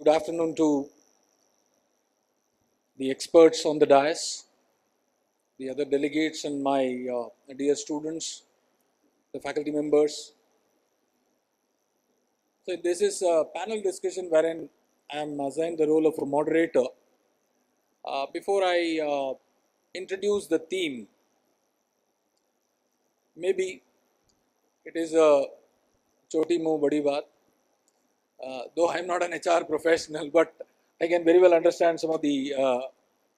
Good afternoon to the experts on the dais, the other delegates and my dear students, the faculty members. So this is a panel discussion wherein I am assigned the role of a moderator. Before I introduce the theme, maybe it is a choti mo badi baat. Though I am not an HR professional, but I can very well understand some of the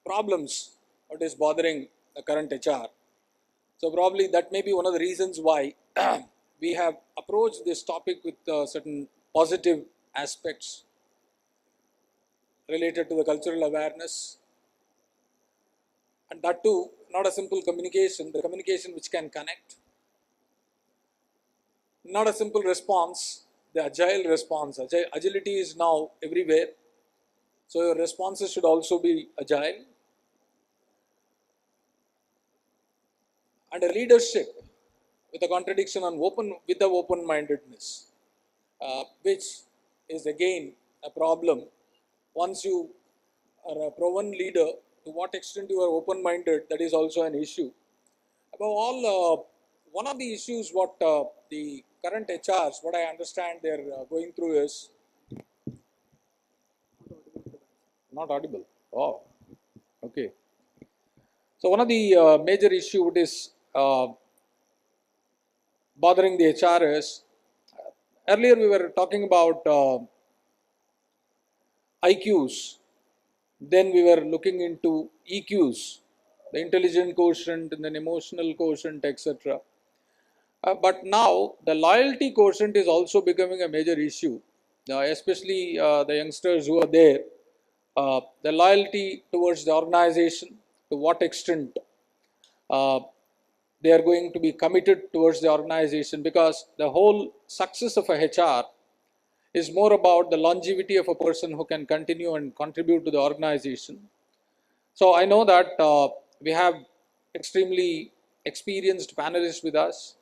problems that is bothering the current HR. So probably that may be one of the reasons why we have approached this topic with certain positive aspects related to the cultural awareness, and that too not a simple communication, the communication which can connect, not a simple response, the agile response. Agility is now everywhere, so your responses should also be agile, and a leadership with a contradiction on with the open-mindedness, which is again a problem. Once you are a proven leader, to what extent you are open-minded, that is also an issue. Above all, one of the issues what the current HRs, what I understand they are going through is not audible. Oh, okay. So one of the major issue is bothering the HR is, earlier we were talking about IQs, then we were looking into EQs, the intelligent quotient and then emotional quotient, etc. But now the loyalty quotient is also becoming a major issue, especially the youngsters who are there. The loyalty towards the organization, to what extent they are going to be committed towards the organization, because the whole success of a HR is more about the longevity of a person who can continue and contribute to the organization. So I know that we have extremely experienced panelists with us.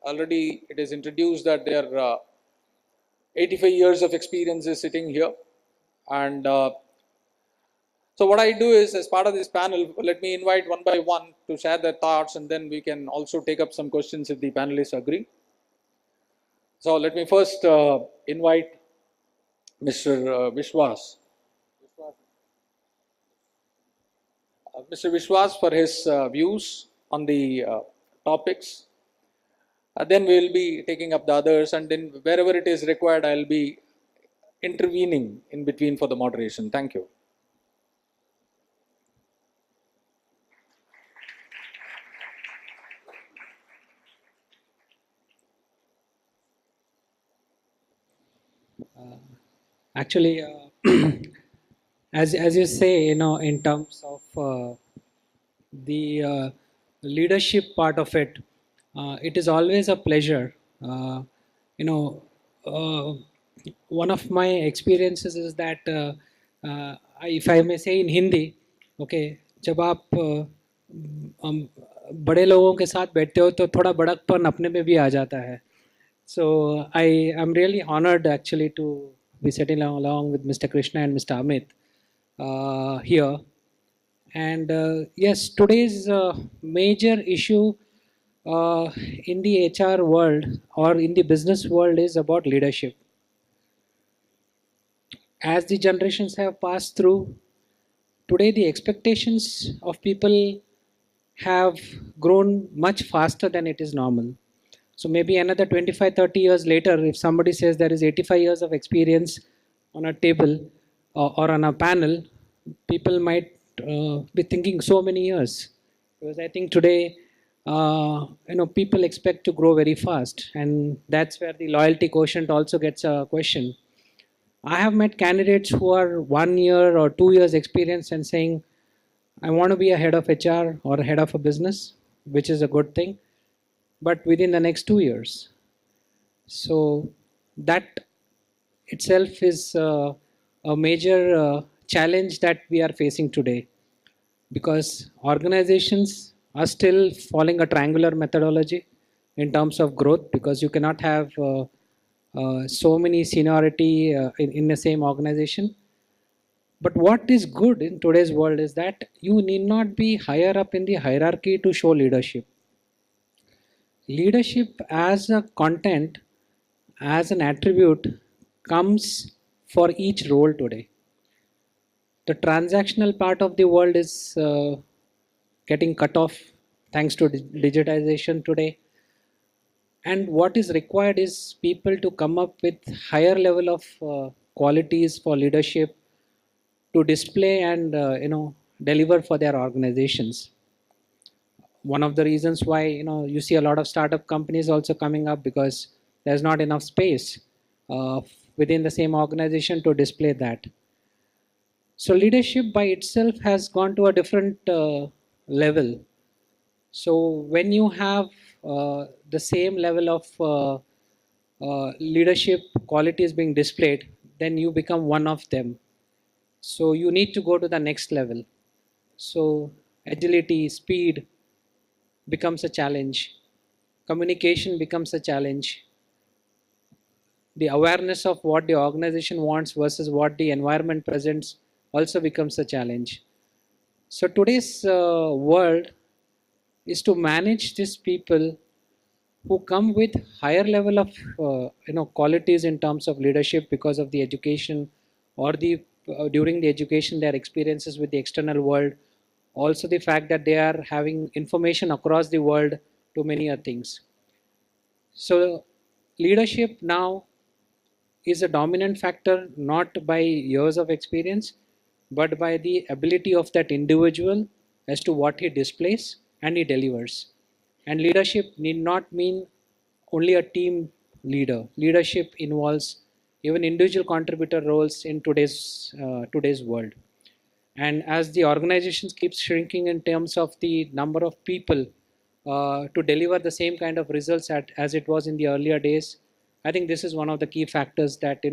Already it is introduced that there are 85 years of experience is sitting here, and so what I do is, as part of this panel, let me invite one by one to share their thoughts, and then we can also take up some questions if the panelists agree. So let me first invite Mr. Vishwas. Mr. Vishwas for his views on the topics. Then we will be taking up the others, and then wherever it is required, I will be intervening in between for the moderation. Thank you. Actually, as you say, in terms of the leadership part of it, it is always a pleasure. You know, one of my experiences is that if I may say in Hindi, okay, जब आप बड़े लोगों के साथ बैठते हो तो थोड़ा बड़कपन अपने में भी आ जाता है. So I am really honored actually to be sitting along with Mr. Krishna and Mr. Amit here. And yes, today's major issue in the HR world or in the business world is about leadership. As the generations have passed through, today the expectations of people have grown much faster than it is normal. So maybe another 25-30 years later, if somebody says there is 85 years of experience on a table or on a panel, people might be thinking so many years. Because I think today, people expect to grow very fast, and that's where the loyalty quotient also gets a question. I have met candidates who are 1 year or 2 years experience and saying, I want to be a head of HR or a head of a business, which is a good thing, but within the next 2 years. So that itself is a major challenge that we are facing today, because organizations are still following a triangular methodology in terms of growth, because you cannot have so many seniority in the same organization. But what is good in today's world is that you need not be higher up in the hierarchy to show leadership. Leadership as a content, as an attribute, comes for each role today. The transactional part of the world is getting cut off thanks to digitization today. And what is required is people to come up with higher level of qualities for leadership to display and deliver for their organizations. One of the reasons why you see a lot of startup companies also coming up, because there's not enough space uh, within the same organization to display that. So leadership by itself has gone to a different level. So when you have the same level of leadership qualities being displayed, then you become one of them. So you need to go to the next level. So agility, speed becomes a challenge. Communication becomes a challenge. The awareness of what the organization wants versus what the environment presents also becomes a challenge. So today's world is to manage these people who come with higher level of qualities in terms of leadership because of the education, or the during the education their experiences with the external world, also the fact that they are having information across the world to many other things. So leadership now is a dominant factor, not by years of experience, but by the ability of that individual as to what he displays and he delivers. And leadership need not mean only a team leader. Leadership involves even individual contributor roles in today's world. And as the organizations keeps shrinking in terms of the number of people to deliver the same kind of results as it was in the earlier days, I think this is one of the key factors that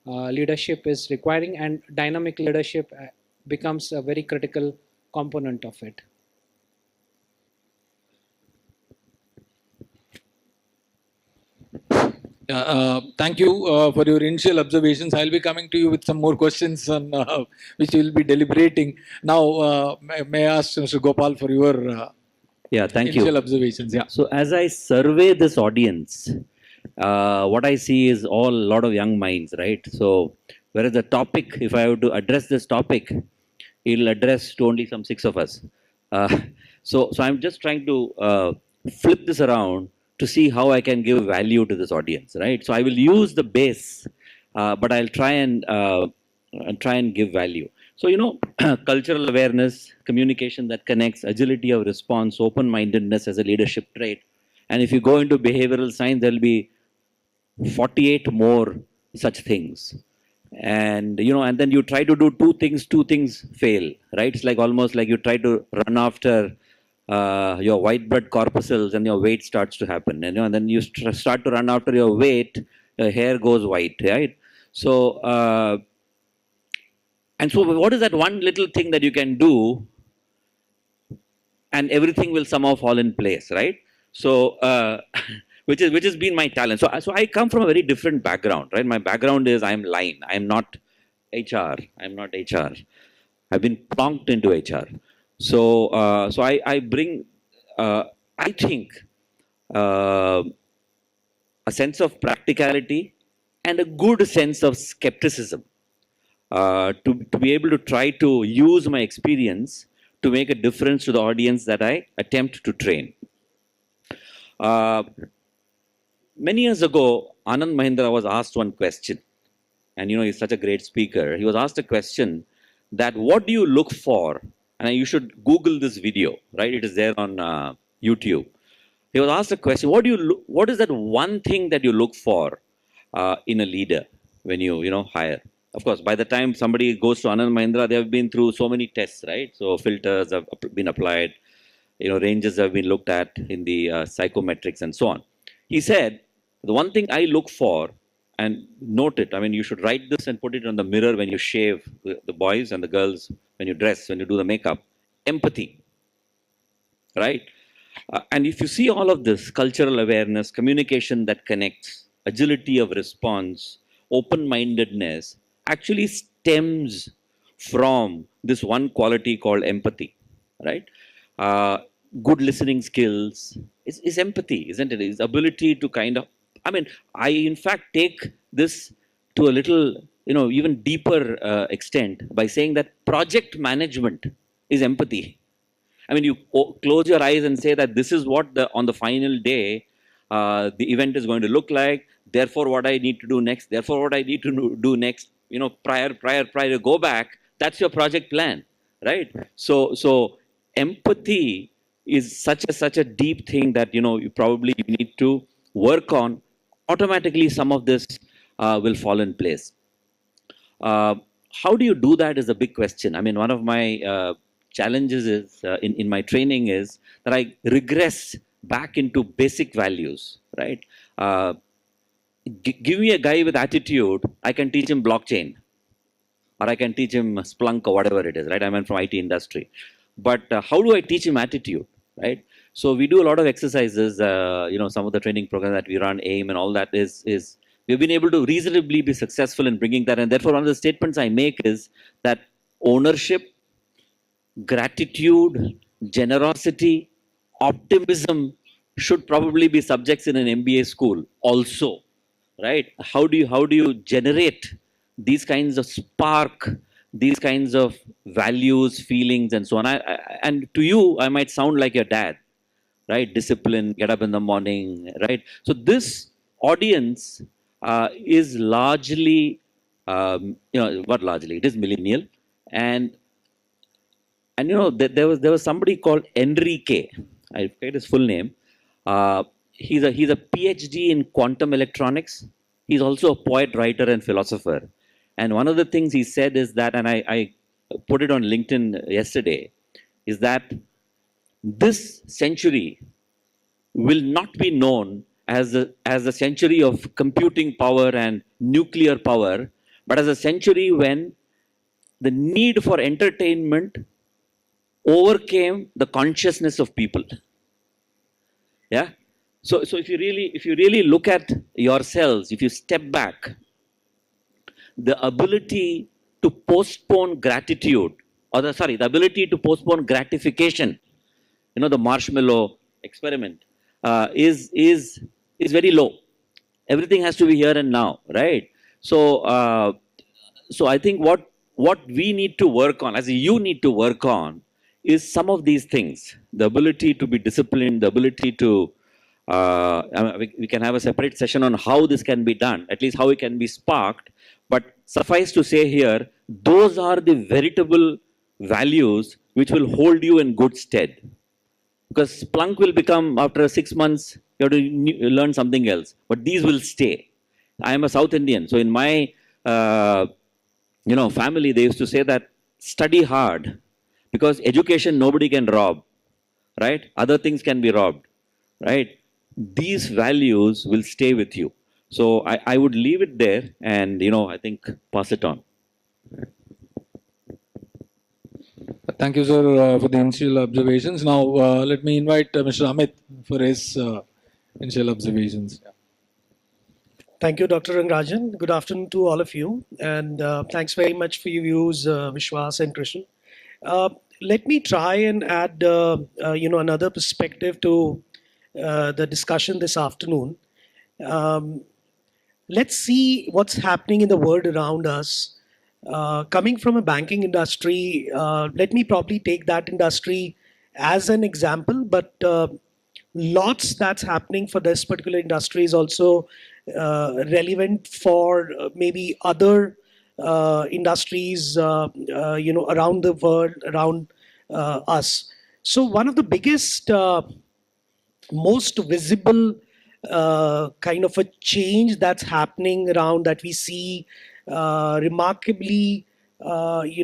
leadership is requiring, and dynamic leadership becomes a very critical component of it. Thank you for your initial observations. I'll be coming to you with some more questions on which we'll be deliberating. Now, may I ask Mr. Gopal for your Thank initial you. observations? Yeah. So as I survey this audience, what I see is all a lot of young minds, right? So whereas the topic, if I were to address this topic, it'll address to only some 6 of us. So I'm just trying to flip this around to see how I can give value to this audience, right? So I will use the base, but I'll try and give value. So, cultural awareness, communication that connects, agility of response, open-mindedness as a leadership trait. And if you go into behavioral science, there'll be 48 more such things. And, and then you try to do two things fail, right? It's like almost like you try to run after your white blood corpuscles and your weight starts to happen. And then you start to run after your weight, your hair goes white, right? So, and so what is that one little thing that you can do and everything will somehow fall in place, right? So, which has been my talent. So I come from a very different background, right? My background is I'm line. I'm not HR. I'm not HR. I've been plonked into HR. So I bring, I think, uh, a sense of practicality and a good sense of skepticism to be able to try to use my experience to make a difference to the audience that I attempt to train. Many years ago, Anand Mahindra was asked one question, and he's such a great speaker. He was asked a question that, what do you look for? And you should Google this video, right? It is there on YouTube. He was asked a question, what is that one thing that you look for in a leader when you hire? Of course, by the time somebody goes to Anand Mahindra, they have been through so many tests, right? So filters have been applied, ranges have been looked at in the psychometrics and so on. He said, the one thing I look for, and note it, I mean, you should write this and put it on the mirror when you shave, the boys and the girls, when you dress, when you do the makeup, empathy, right? And if you see all of this, cultural awareness, communication that connects, agility of response, open-mindedness, actually stems from this one quality called empathy, right? Uh, Good listening skills is empathy, isn't it? Is ability to kind of, I mean, I in fact take this to a little, even deeper extent by saying that project management is empathy. I mean, you close your eyes and say that this is what on the final day the event is going to look like. Therefore, what I need to do next. Therefore, what I need to do next. Prior, go back. That's your project plan, right? So empathy is such a deep thing that you probably need to work on. Automatically, some of this will fall in place. Uh, how do you do that is a big question. I mean, one of my challenges is in my training is that I regress back into basic values, right? Give me a guy with attitude, I can teach him blockchain or I can teach him Splunk or whatever it is, right? I mean, from IT industry. But how do I teach him attitude, right? So we do a lot of exercises, some of the training programs that we run, AIM and all that is we've been able to reasonably be successful in bringing that. And therefore, one of the statements I make is that ownership, gratitude, generosity, optimism should probably be subjects in an MBA school also, right? How do you generate these kinds of spark, these kinds of values, feelings, and so on? And to you, I might sound like your dad, right? Discipline, get up in the morning, right? So this audience is largely, what largely? It is millennial, and there was somebody called Enrique. I forget his full name. He's a PhD in quantum electronics. He's also a poet, writer, and philosopher. And one of the things he said is that, and I put it on LinkedIn yesterday, is that this century will not be known as a century of computing power and nuclear power, but as a century when the need for entertainment overcame the consciousness of people. Yeah. So if you really look at yourselves, if you step back, the ability to postpone gratitude, or the ability to postpone gratification, the marshmallow experiment, is very low. Everything has to be here and now, right? So I think what we need to work on, as you need to work on, is some of these things: the ability to be disciplined, the ability to we can have a separate session on how this can be done, at least how it can be sparked. But suffice to say here, those are the veritable values which will hold you in good stead. Because Splunk will become, after 6 months, you have to learn something else. But these will stay. I am a South Indian, so in my family, they used to say that study hard, because education nobody can rob, right? Other things can be robbed, right? These values will stay with you. So I would leave it there and, I think pass it on. Thank you, sir, for the initial observations. Now, let me invite Mr. Amit for his initial observations. Thank you, Dr. Rangarajan. Good afternoon to all of you. And thanks very much for your views, Vishwas and Krishna. Let me try and add, another perspective to the discussion this afternoon. Let's see what's happening in the world around us. Coming from a banking industry, let me probably take that industry as an example, but lots that's happening for this particular industry is also relevant for maybe other industries, around the world, around us. So one of the biggest, most visible kind of a change that's happening around, that we see remarkably,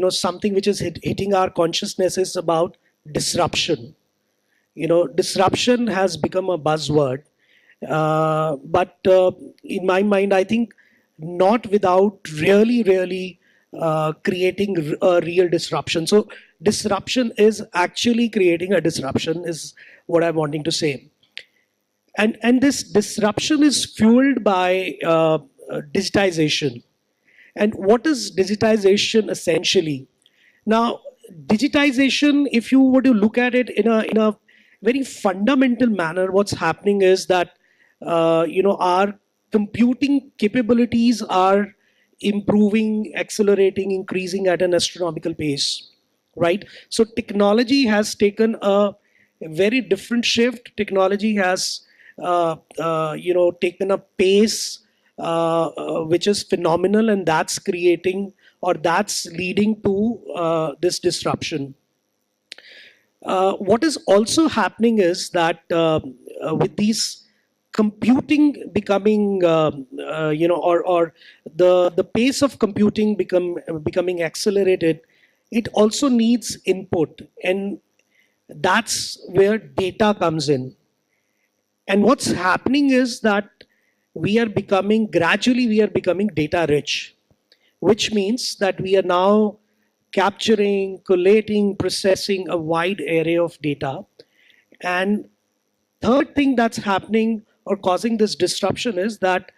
something which is hitting our consciousness, is about disruption. Disruption has become a buzzword, but in my mind, I think not without really creating a real disruption. So disruption is actually creating a disruption, is what I'm wanting to say. And this disruption is fueled by digitization. And what is digitization essentially? Now, digitization, if you were to look at it in a very fundamental manner, what's happening is that our computing capabilities are improving, accelerating, increasing at an astronomical pace, right? So technology has taken a very different shift. Technology has taken a pace which is phenomenal, and that's creating or that's leading to this disruption. What is also happening is that with these computing becoming, or the pace of computing becoming accelerated, it also needs input, and that's where data comes in. And what's happening is that gradually we are becoming data rich, which means that we are now capturing, collating, processing a wide array of data. And third thing that's happening or causing this disruption is that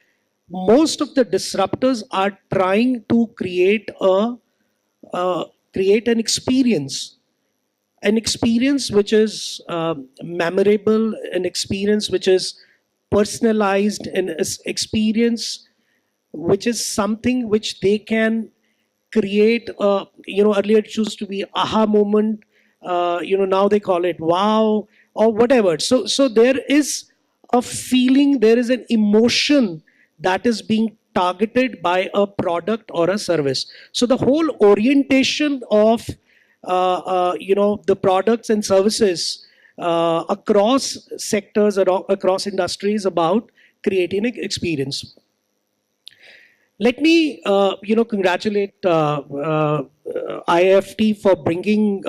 most of the disruptors are trying to create an experience which is memorable, an experience which is personalized, an experience which is something which they can create. Earlier it used to be aha moment. Now they call it wow or whatever. So there is a feeling, there is an emotion that is being targeted by a product or a service. So the whole orientation of the products and services across sectors, across industries, about creating an experience. Let me, congratulate IIFT for bringing,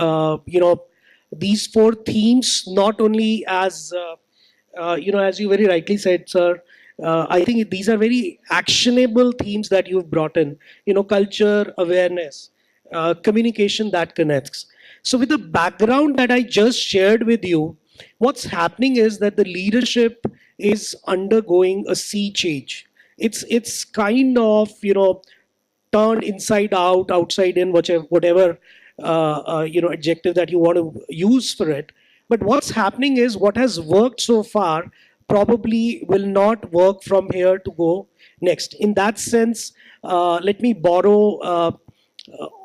these four themes, not only as, as you very rightly said, sir. I think these are very actionable themes that you've brought in. Culture, awareness, communication that connects. So with the background that I just shared with you, what's happening is that the leadership is undergoing a sea change. It's kind of turned inside out, outside in, whatever adjective that you want to use for it. But what's happening is what has worked so far probably will not work from here to go next. In that sense, let me borrow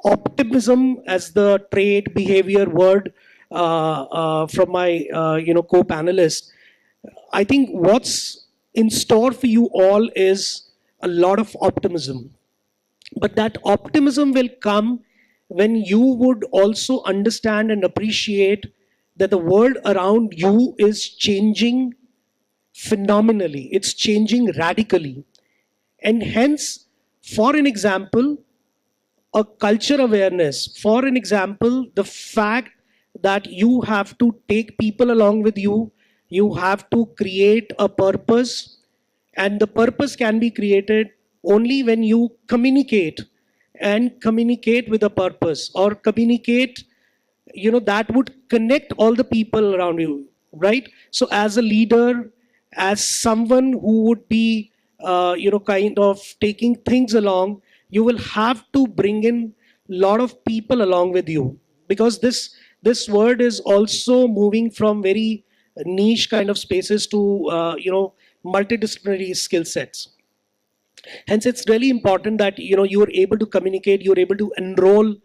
optimism as the trade behavior word from my co-panelist. I think what's in store for you all is a lot of optimism. But that optimism will come when you would also understand and appreciate that the world around you is changing phenomenally. It's changing radically. And hence, for an example, a culture awareness, for an example, the fact that you have to take people along with you, you have to create a purpose, and the purpose can be created only when you communicate and communicate with a purpose, or communicate that would connect all the people around you, right? So as a leader, as someone who would be kind of taking things along, you will have to bring in a lot of people along with you, because this word is also moving from very niche kind of spaces to multidisciplinary skill sets. Hence, it's really important that you are able to communicate, you're able to enroll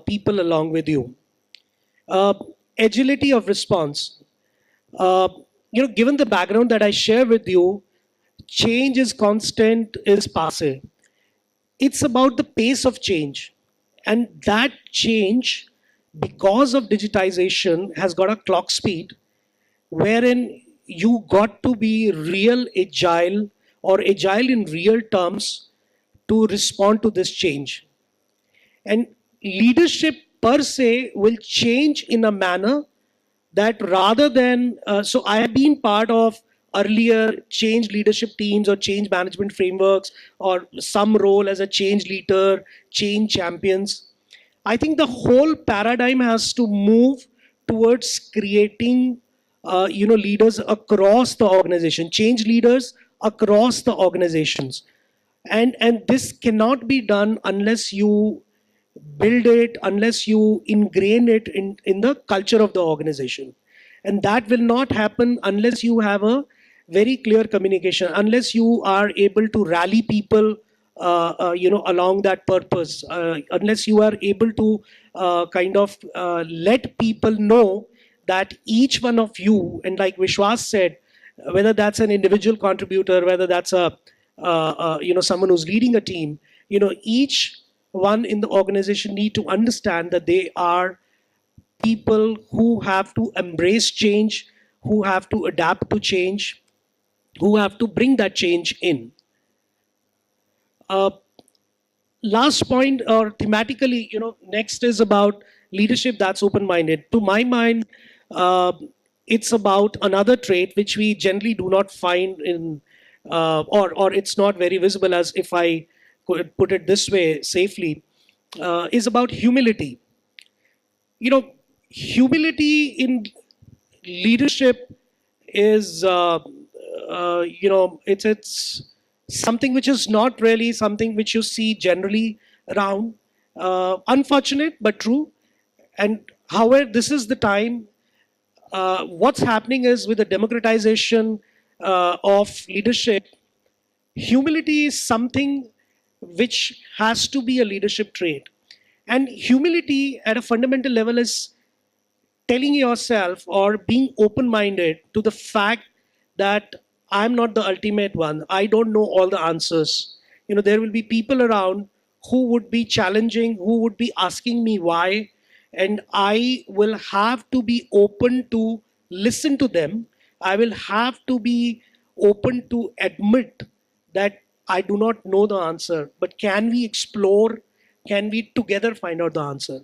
people along with you. Agility of response. Given the background that I share with you, change is constant, is passe. It's about the pace of change, and that change, because of digitization, has got a clock speed wherein you got to be real agile, or agile in real terms, to respond to this change. And leadership per se will change in a manner that, rather than, so I have been part of earlier change leadership teams or change management frameworks, or some role as a change leader, change champions. I think the whole paradigm has to move towards creating leaders across the organization, change leaders across the organizations. And this cannot be done unless you build it, unless you ingrain it in the culture of the organization. And that will not happen unless you have a very clear communication, unless you are able to rally people along that purpose, unless you are able to let people know that each one of you, and like Vishwas said, whether that's an individual contributor, whether that's a someone who's leading a team, each one in the organization need to understand that they are people who have to embrace change, who have to adapt to change, who have to bring that change in. Uh, Last point, or thematically, next is about leadership that's open-minded. To my mind, uh, it's about another trait which we generally do not find in, or it's not very visible, as if I could put it this way safely, is about humility. Humility in leadership is it's something which is not really something which you see generally around. Unfortunate but true. And however, this is the time. What's happening is, with the democratization of leadership, humility is something which has to be a leadership trait. And humility at a fundamental level is telling yourself or being open minded to the fact that I'm not the ultimate one. I don't know all the answers. There will be people around who would be challenging, who would be asking me why, and I will have to be open to listen to them. I will have to be open to admit that I do not know the answer, but can we explore? Can we together find out the answer?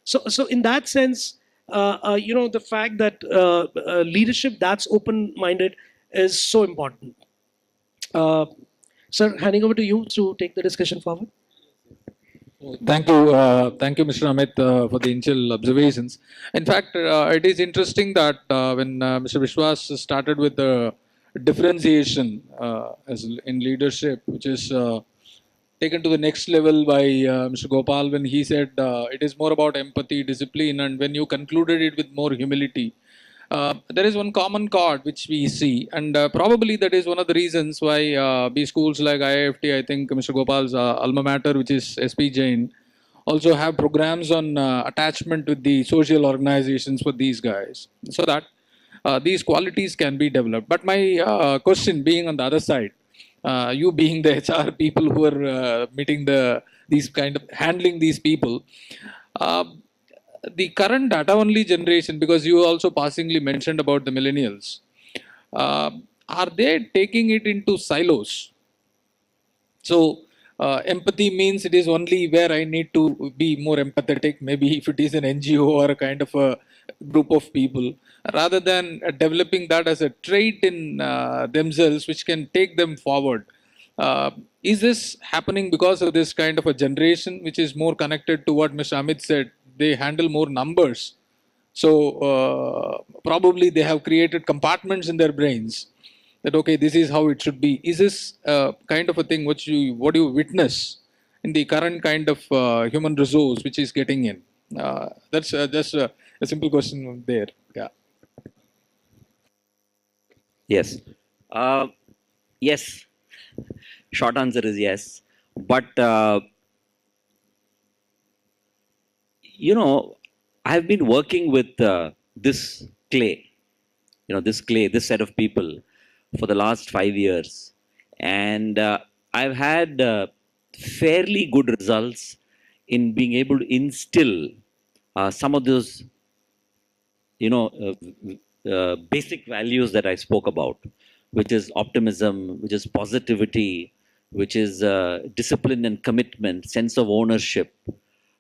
So in that sense, the fact that leadership that's open-minded is so important. Sir, handing over to you to take the discussion forward. Thank you, Mr. Amit, for the initial observations. In fact, it is interesting that when Mr. Vishwas started with the differentiation as in leadership, which is taken to the next level by Mr. Gopal, when he said it is more about empathy, discipline, and when you concluded it with more humility. There is one common chord which we see, and probably that is one of the reasons why B schools like IIFT, I think Mr. Gopal's alma mater, which is SP Jain, also have programs on attachment with the social organizations for these guys, so that these qualities can be developed. But my question being on the other side, you being the HR people who are meeting these kind of handling these people. Uh, the current data only generation, because you also passingly mentioned about the millennials, uh, are they taking it into silos? So empathy means it is only where I need to be more empathetic, maybe if it is an NGO or a kind of a group of people, rather than developing that as a trait in themselves which can take them forward. Is this happening because of this kind of a generation which is more connected to what Mr. Amit said? They handle more numbers. So probably they have created compartments in their brains that, okay, this is how it should be. Is this kind of a thing what you witness in the current kind of human resource which is getting in? That's just a simple question there. Yeah. Yes. Yes. Short answer is yes. But, I've been working with this clay, this set of people for the last 5 years. And I've had fairly good results in being able to instill some of those, basic values that I spoke about, which is optimism, which is positivity, which is discipline and commitment, sense of ownership.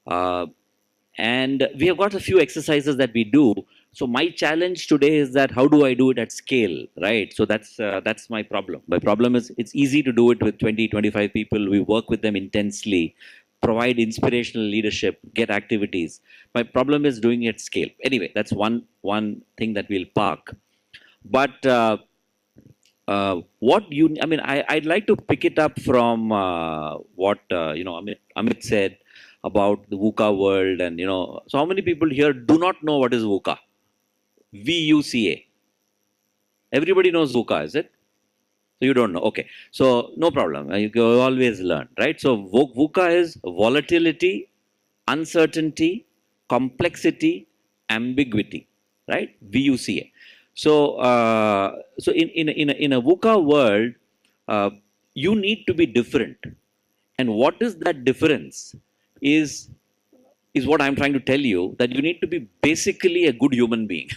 Uh, and we have got a few exercises that we do. So my challenge today is that how do I do it at scale, right? So that's my problem. My problem is it's easy to do it with 20, 25 people. We work with them intensely, provide inspirational leadership, get activities. My problem is doing it at scale. Anyway, that's one thing that we'll park. But I'd like to pick it up from what Amit said. about the VUCA world, and so how many people here do not know what is VUCA? VUCA. Everybody knows VUCA, is it? So you don't know. Okay. So no problem. You can always learn, right? So VUCA is volatility, uncertainty, complexity, ambiguity, right? VUCA. So in a VUCA world, you need to be different. And what is that difference? Is what I'm trying to tell you, that you need to be basically a good human being.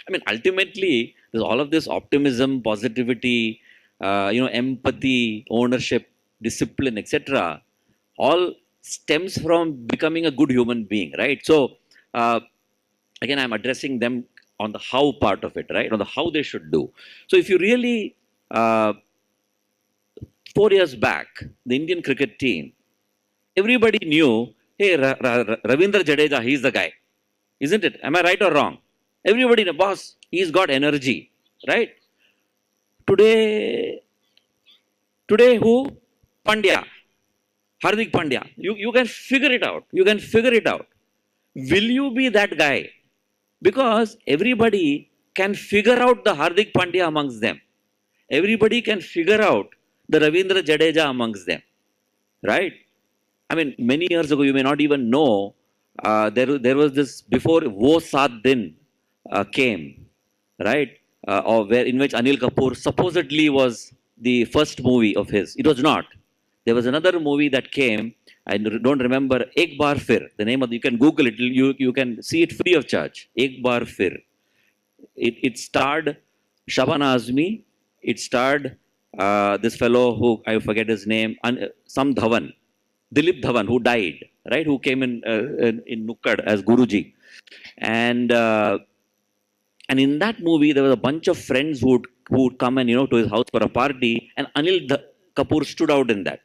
I mean, ultimately, there's all of this optimism, positivity, empathy, ownership, discipline, etc. All stems from becoming a good human being, right? So, again, I'm addressing them on the how part of it, right? On the how they should do. So, if you really, 4 years back, the Indian cricket team, everybody knew, hey, Ravindra Jadeja, he's the guy. Isn't it? Am I right or wrong? Everybody in a boss, he's got energy, right? Today who? Pandya. Hardik Pandya. You can figure it out. You can figure it out. Will you be that guy? Because everybody can figure out the Hardik Pandya amongst them. Everybody can figure out the Ravindra Jadeja amongst them, right? I mean, many years ago, you may not even know, there was this, before Wo Saat Din came, right? In which Anil Kapoor supposedly was the first movie of his. It was not. There was another movie that came, I don't remember, Ek Baar Fir, the name of you can Google it, you can see it free of charge. Ek Baar Fir. It starred Shabana Azmi, it starred this fellow who, I forget his name, some Dhawan, Dilip Dhawan, who died, right? Who came in Nukkad as Guruji. And in that movie, there was a bunch of friends who would come and, to his house for a party, and Anil Kapoor stood out in that.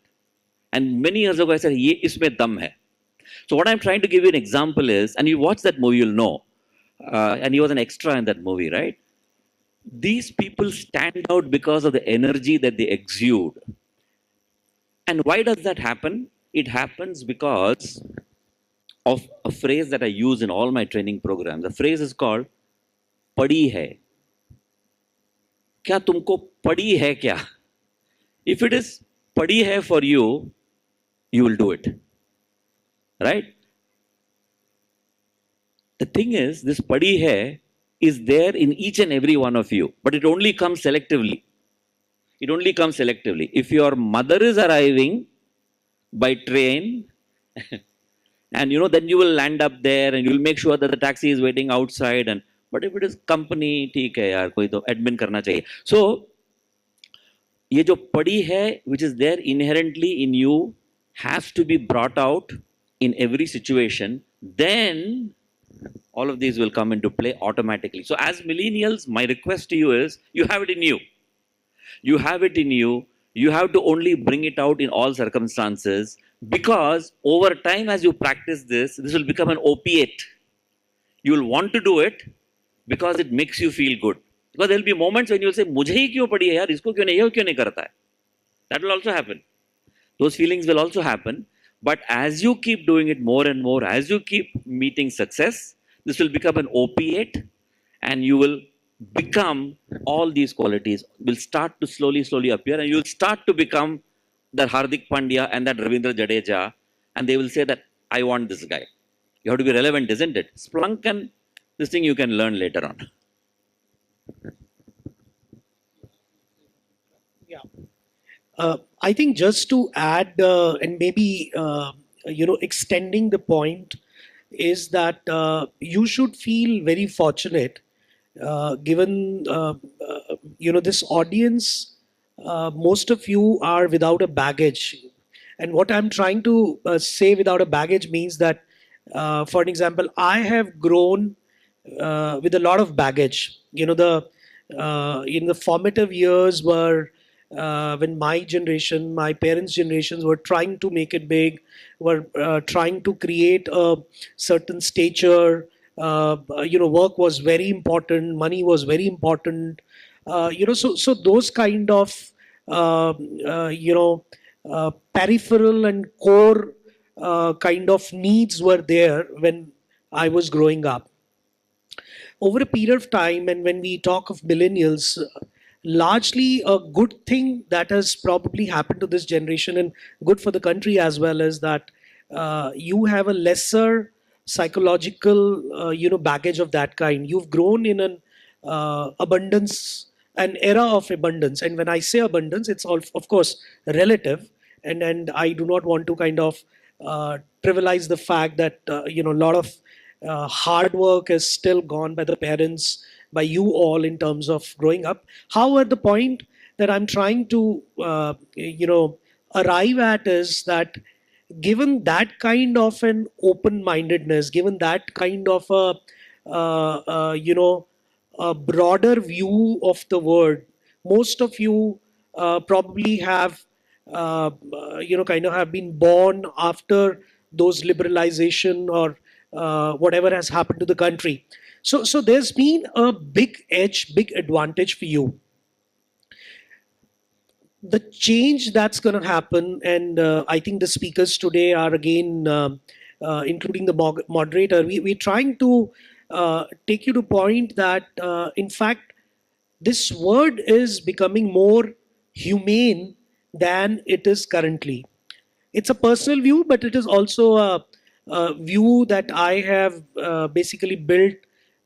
And many years ago, I said, Ye isme dam hai. So what I'm trying to give you an example is, and you watch that movie, you'll know, and he was an extra in that movie, right? These people stand out because of the energy that they exude. And why does that happen? It happens because of a phrase that I use in all my training programs. The phrase is called पड़ी है. क्या तुमको पड़ी है क्या? If it is पड़ी है for you, you will do it, right? The thing is, this पड़ी है is there in each and every one of you, but it only comes selectively. It only comes selectively. If your mother is arriving by train, and then you will land up there and you will make sure that the taxi is waiting outside. And but if it is company, ठीक है यार, कोई तो admin करना चाहिए. So ये जो पड़ी है, which is there inherently in you, has to be brought out in every situation. Then all of these will come into play automatically. So as millennials, my request to you is, you have it in you. You have it in you. You have to only bring it out in all circumstances, because over time, as you practice this will become an opiate. You will want to do it because it makes you feel good. Because there will be moments when you will say, मुझे ही क्यों पड़ी है यार, इसको क्यों नहीं, ये क्यों नहीं करता है? That will also happen. Those feelings will also happen. But as you keep doing it more and more, as you keep meeting success, this will become an opiate, and you will become, all these qualities will start to slowly appear, and you will start to become that Hardik Pandya and that Ravindra Jadeja, and they will say that, I want this guy. You have to be relevant, isn't it? Splunk and this thing you can learn later on. Yeah. I think just to add, and maybe, extending the point, is that you should feel very fortunate, given, this audience, most of you are without a baggage. And what I'm trying to say without a baggage means that, for an example, I have grown with a lot of baggage. In the formative years were when my generation, my parents' generations were trying to make it big, were trying to create a certain stature. Work was very important, money was very important. So those kind of peripheral and core kind of needs were there when I was growing up. Over a period of time, and when we talk of millennials, largely a good thing that has probably happened to this generation and good for the country as well is that you have a lesser psychological baggage of that kind. You've grown in an abundance, an era of abundance, and when I say abundance, it's all of course relative, and I do not want to kind of trivialize the fact that a lot of hard work is still gone by the parents, by you all in terms of growing up. However, the point that I'm trying to arrive at is that given that kind of an open-mindedness, given that kind of a broader view of the world, most of you probably have kind of have been born after those liberalization or whatever has happened to the country. So there's been a big edge, big advantage for you. The change that's going to happen, and I think the speakers today are again, including the moderator, we're trying to take you to point that, in fact, this word is becoming more humane than it is currently. It's a personal view, but it is also a view that I have basically built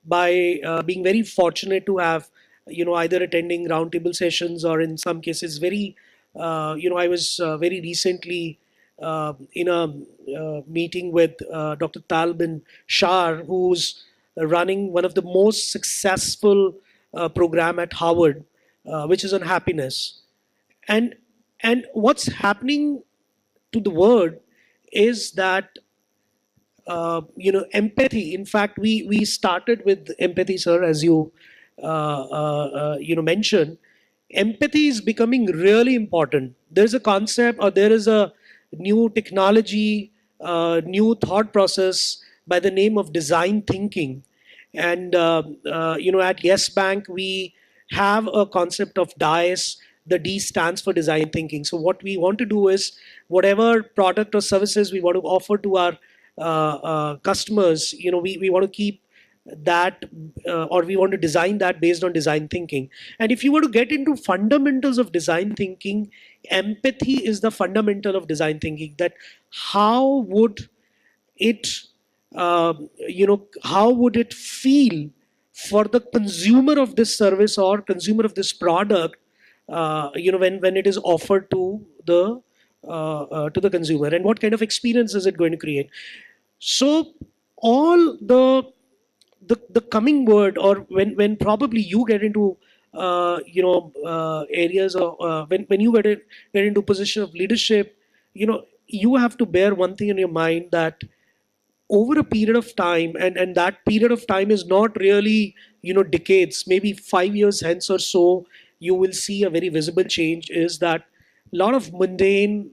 by being very fortunate to have, either attending roundtable sessions or in some cases very, I was very recently in a meeting with Dr. Talbin Shah, who's running one of the most successful program at Harvard, which is on happiness. And what's happening to the word is that empathy. In fact, we started with empathy, sir, as you mentioned. Empathy is becoming really important. There's a concept, or there is a new technology, new thought process by the name of design thinking. And at Yes Bank we have a concept of DICE. The D stands for design thinking. So what we want to do is, whatever product or services we want to offer to our customers, we want to keep that, or we want to design that based on design thinking. And if you were to get into fundamentals of design thinking, empathy is the fundamental of design thinking. That how would it how would it feel for the consumer of this service or consumer of this product, when it is offered to the consumer, and what kind of experience is it going to create. So all the coming word, or when probably you get into areas, or when you get into position of leadership, you have to bear one thing in your mind, that over a period of time, and that period of time is not really decades, maybe 5 years hence or so, you will see a very visible change, is that a lot of mundane,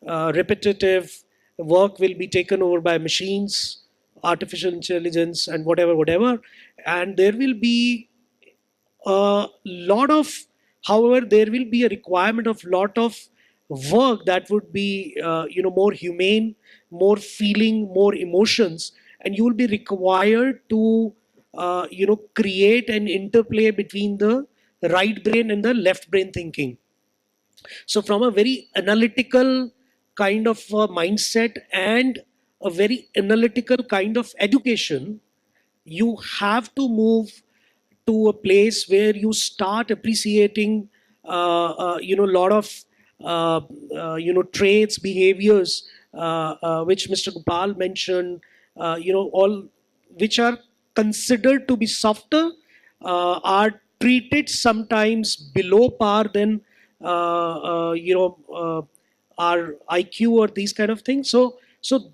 repetitive work will be taken over by machines, artificial intelligence, and whatever, and there will be a lot of, however, there will be a requirement of lot of work that would be more humane, more feeling, more emotions, and you will be required to create an interplay between the right brain and the left brain thinking. So from a very analytical kind of mindset and a very analytical kind of education, you have to move to a place where you start appreciating a lot of traits, behaviors, which Mr. Gopal mentioned, all which are considered to be softer, are treated sometimes below par than our IQ or these kind of things. So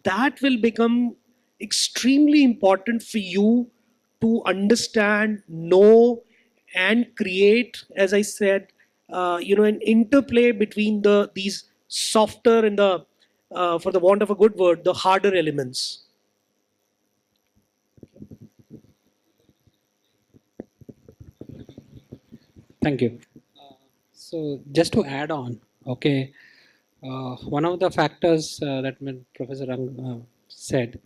that will become extremely important for you to understand, know, and create, as I said, an interplay between these softer and the, for the want of a good word, the harder elements. Thank you. So just to add on, okay, One of the factors that Professor Rang said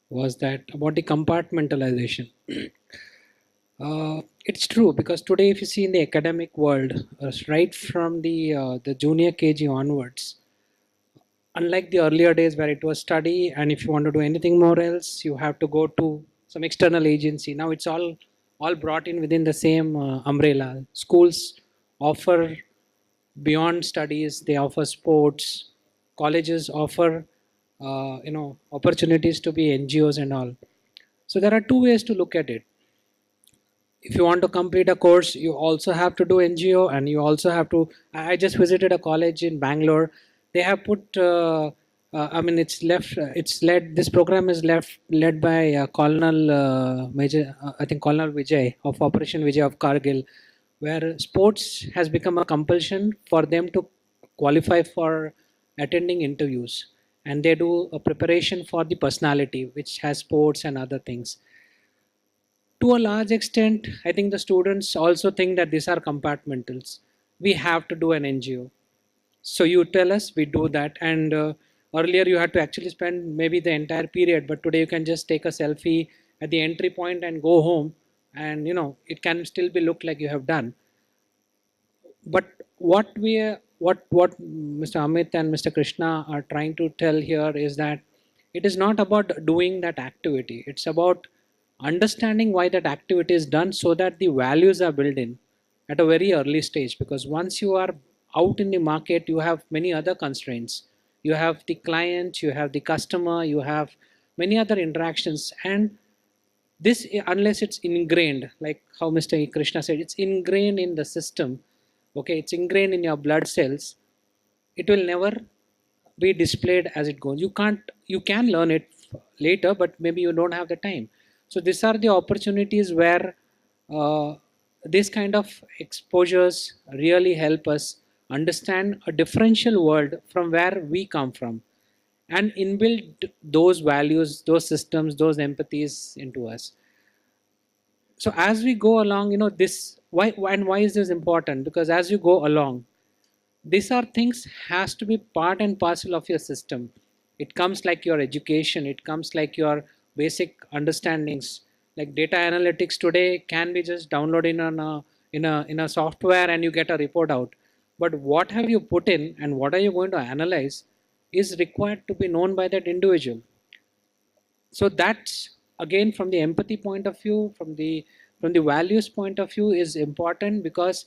was that about the compartmentalization. It's true because today, if you see in the academic world, right from the junior KG onwards, unlike the earlier days where it was study, and if you want to do anything more else, you have to go to some external agency. Now it's all brought in within the same umbrella. Schools offer beyond studies; they offer sports. Colleges offer opportunities to be NGOs and all. So there are two ways to look at it. If you want to complete a course, you also have to do NGO, and you also have to. I just visited a college in Bangalore. They have put. I mean, it's left. It's led. This program is led by Colonel Major. I think Colonel Vijay of Operation Vijay of Kargil, where sports has become a compulsion for them to qualify for attending interviews, and they do a preparation for the personality, which has sports and other things. To a large extent, I think the students also think that these are compartmentals. We have to do an NGO. So you tell us, we do that. And earlier you had to actually spend maybe the entire period, but today you can just take a selfie at the entry point and go home, and it can still be looked like you have done. But what Mr. Amit and Mr. Krishna are trying to tell here is that it is not about doing that activity. It's about understanding why that activity is done so that the values are built in at a very early stage. Because once you are out in the market, you have many other constraints. You have the client, you have the customer, you have many other interactions, and this, unless it's ingrained, like how Mr. Krishna said, it's ingrained in the system. Okay, it's ingrained in your blood cells. It will never be displayed as it goes. You can learn it later, but maybe you don't have the time. So these are the opportunities where this kind of exposures really help us understand a differential world from where we come from, and inbuild those values, those systems, those empathies into us. So as we go along, this why is this important? Because as you go along, these are things has to be part and parcel of your system. It comes like your education, it comes like your basic understandings. Like data analytics today can be just downloaded in a software and you get a report out. But what have you put in and what are you going to analyze is required to be known by that individual. So that's again from the empathy point of view, from the values point of view is important. Because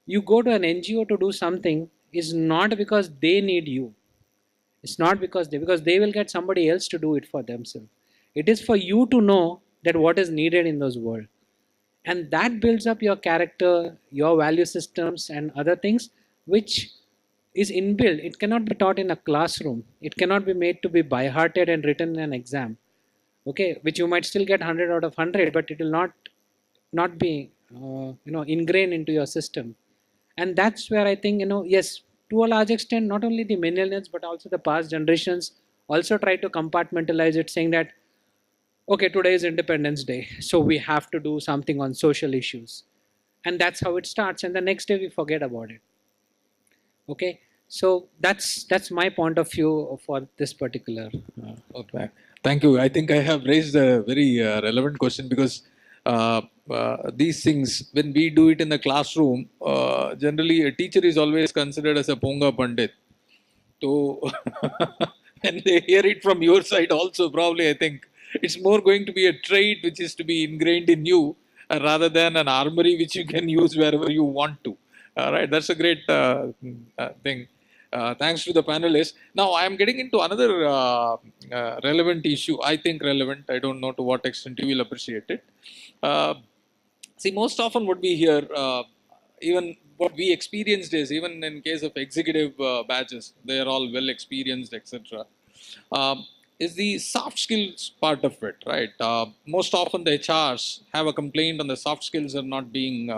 you go to an NGO to do something is not because they need you. It's not because they will get somebody else to do it for themselves. It is for you to know that what is needed in those world, and that builds up your character, your value systems, and other things which is inbuilt. It cannot be taught in a classroom. It cannot be made to be by-hearted and written in an exam. Okay, which you might still get 100 out of 100, but it will not be ingrained into your system. And that's where I think, yes, to a large extent, not only the millennials but also the past generations also try to compartmentalize it, saying that okay, today is Independence Day, so we have to do something on social issues, and that's how it starts, and the next day we forget about it. Okay, so that's my point of view for this particular Okay. Thank you. I think I have raised a very relevant question because these things, when we do it in the classroom, generally a teacher is always considered as a Ponga Pandit. So when they hear it from your side also, probably I think it's more going to be a trait which is to be ingrained in you rather than an armory which you can use wherever you want to. All right, that's a great thing. Thanks to the panelists. Now I am getting into another relevant issue. I think relevant. I don't know to what extent you will appreciate it. See, most often what we hear, even what we experienced is, even in case of executive badges, they are all well experienced, etc. Is the soft skills part of it, right? Most often the HRs have a complaint on the soft skills are not being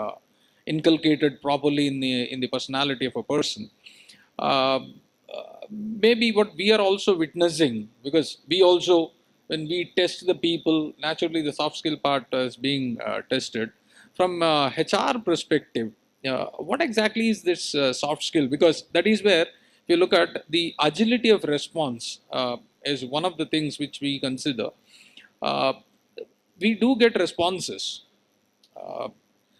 inculcated properly in the personality of a person. Maybe what we are also witnessing, because we also, when we test the people, naturally the soft skill part is being tested. From HR perspective, what exactly is this soft skill? Because that is where if you look at the agility of response is one of the things which we consider. Uh, we do get responses. Uh,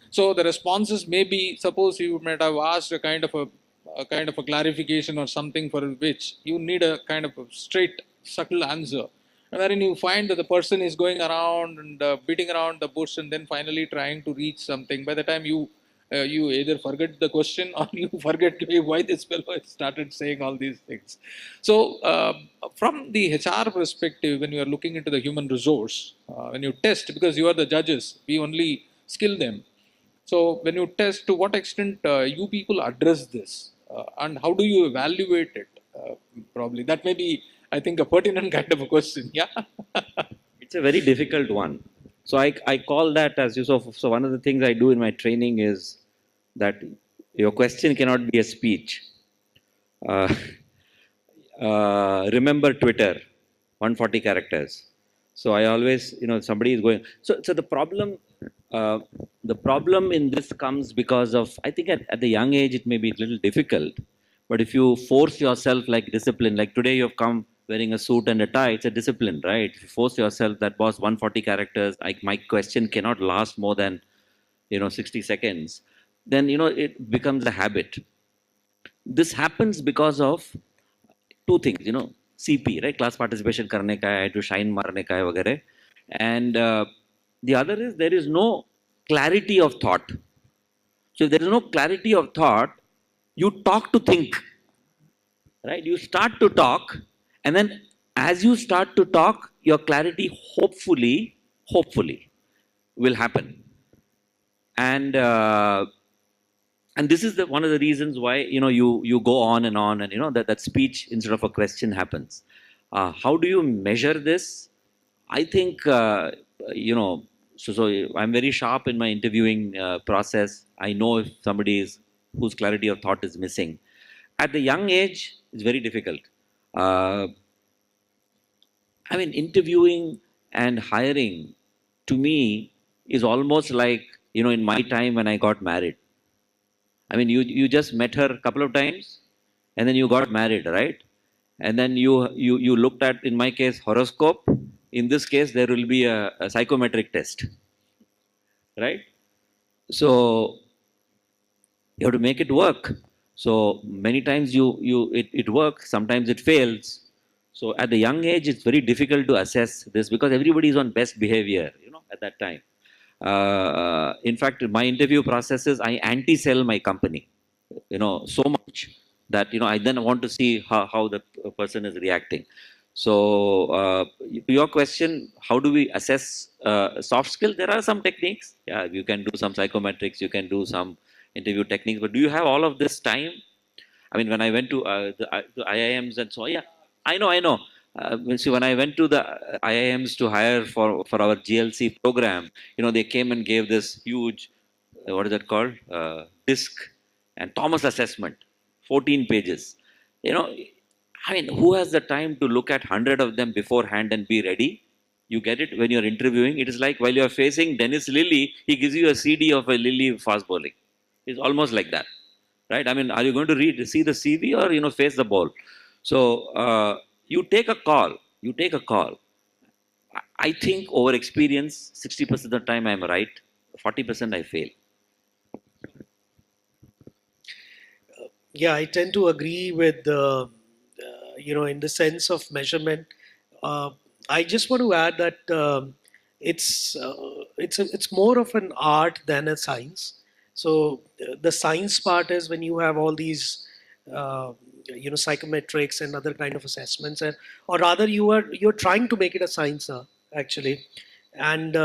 so the responses may be, suppose you might have asked a kind of a clarification or something for which you need a kind of a straight, subtle answer. And wherein you find that the person is going around and beating around the bush and then finally trying to reach something. By the time you either forget the question or you forget why this fellow started saying all these things. So, from the HR perspective, when you are looking into the human resource, when you test, because you are the judges, we only skill them. So, when you test, to what extent you people address this, and how do you evaluate it? Probably that may be, I think, a pertinent kind of a question. Yeah. It's a very difficult one. So I call that as you so one of the things I do in my training is that your question cannot be a speech. Uh, remember Twitter, 140 characters. So I always, somebody is going. So the problem in this comes because of, I think at the young age it may be a little difficult, but if you force yourself like discipline, like today you have come wearing a suit and a tie, it's a discipline, right? If you force yourself that boss 140 characters, my question cannot last more than 60 seconds, then it becomes a habit. This happens because of two things, CP, right? Class participation karne ka hai, to shine marne ka hai, vagare. And the other is there is no clarity of thought. So if there is no clarity of thought, you talk to think, right? You start to talk, and then as you start to talk, your clarity hopefully will happen. And this is one of the reasons why you go on and that speech instead of a question happens. How do you measure this? I think so I'm very sharp in my interviewing process. I know if somebody is whose clarity of thought is missing. At the young age, it's very difficult. uh, I mean, interviewing and hiring to me is almost like in my time when I got married. I mean, you just met her a couple of times, and then you got married, right? And then you looked at, in my case, horoscope. In this case, there will be a psychometric test, right? So you have to make it work. So many times it works, sometimes it fails. So at the young age, it's very difficult to assess this because everybody is on best behavior, at that time. In fact, my interview processes, I anti-sell my company, so much that, I then want to see how the person is reacting. So, to your question, how do we assess soft skills? There are some techniques. Yeah, you can do some psychometrics, you can do some interview techniques, but do you have all of this time? I mean, when I went to the IIMs and so, yeah, I know. See, when I went to the IIMs to hire for our GLC program, they came and gave this huge, what is that called? Disc and Thomas assessment, 14 pages. I mean, who has the time to look at 100 of them beforehand and be ready? You get it when you're interviewing. It is like while you're facing Dennis Lilly, he gives you a CD of a Lilly fast bowling. It's almost like that, right? I mean, are you going to see the CV or face the ball? So you take a call. You take a call. I think over experience, 60% of the time I'm right, 40% I fail. Yeah, I tend to agree with in the sense of measurement. I just want to add that it's more of an art than a science. So the science part is when you have all these psychometrics and other kind of assessments, or rather you're trying to make it a science actually, and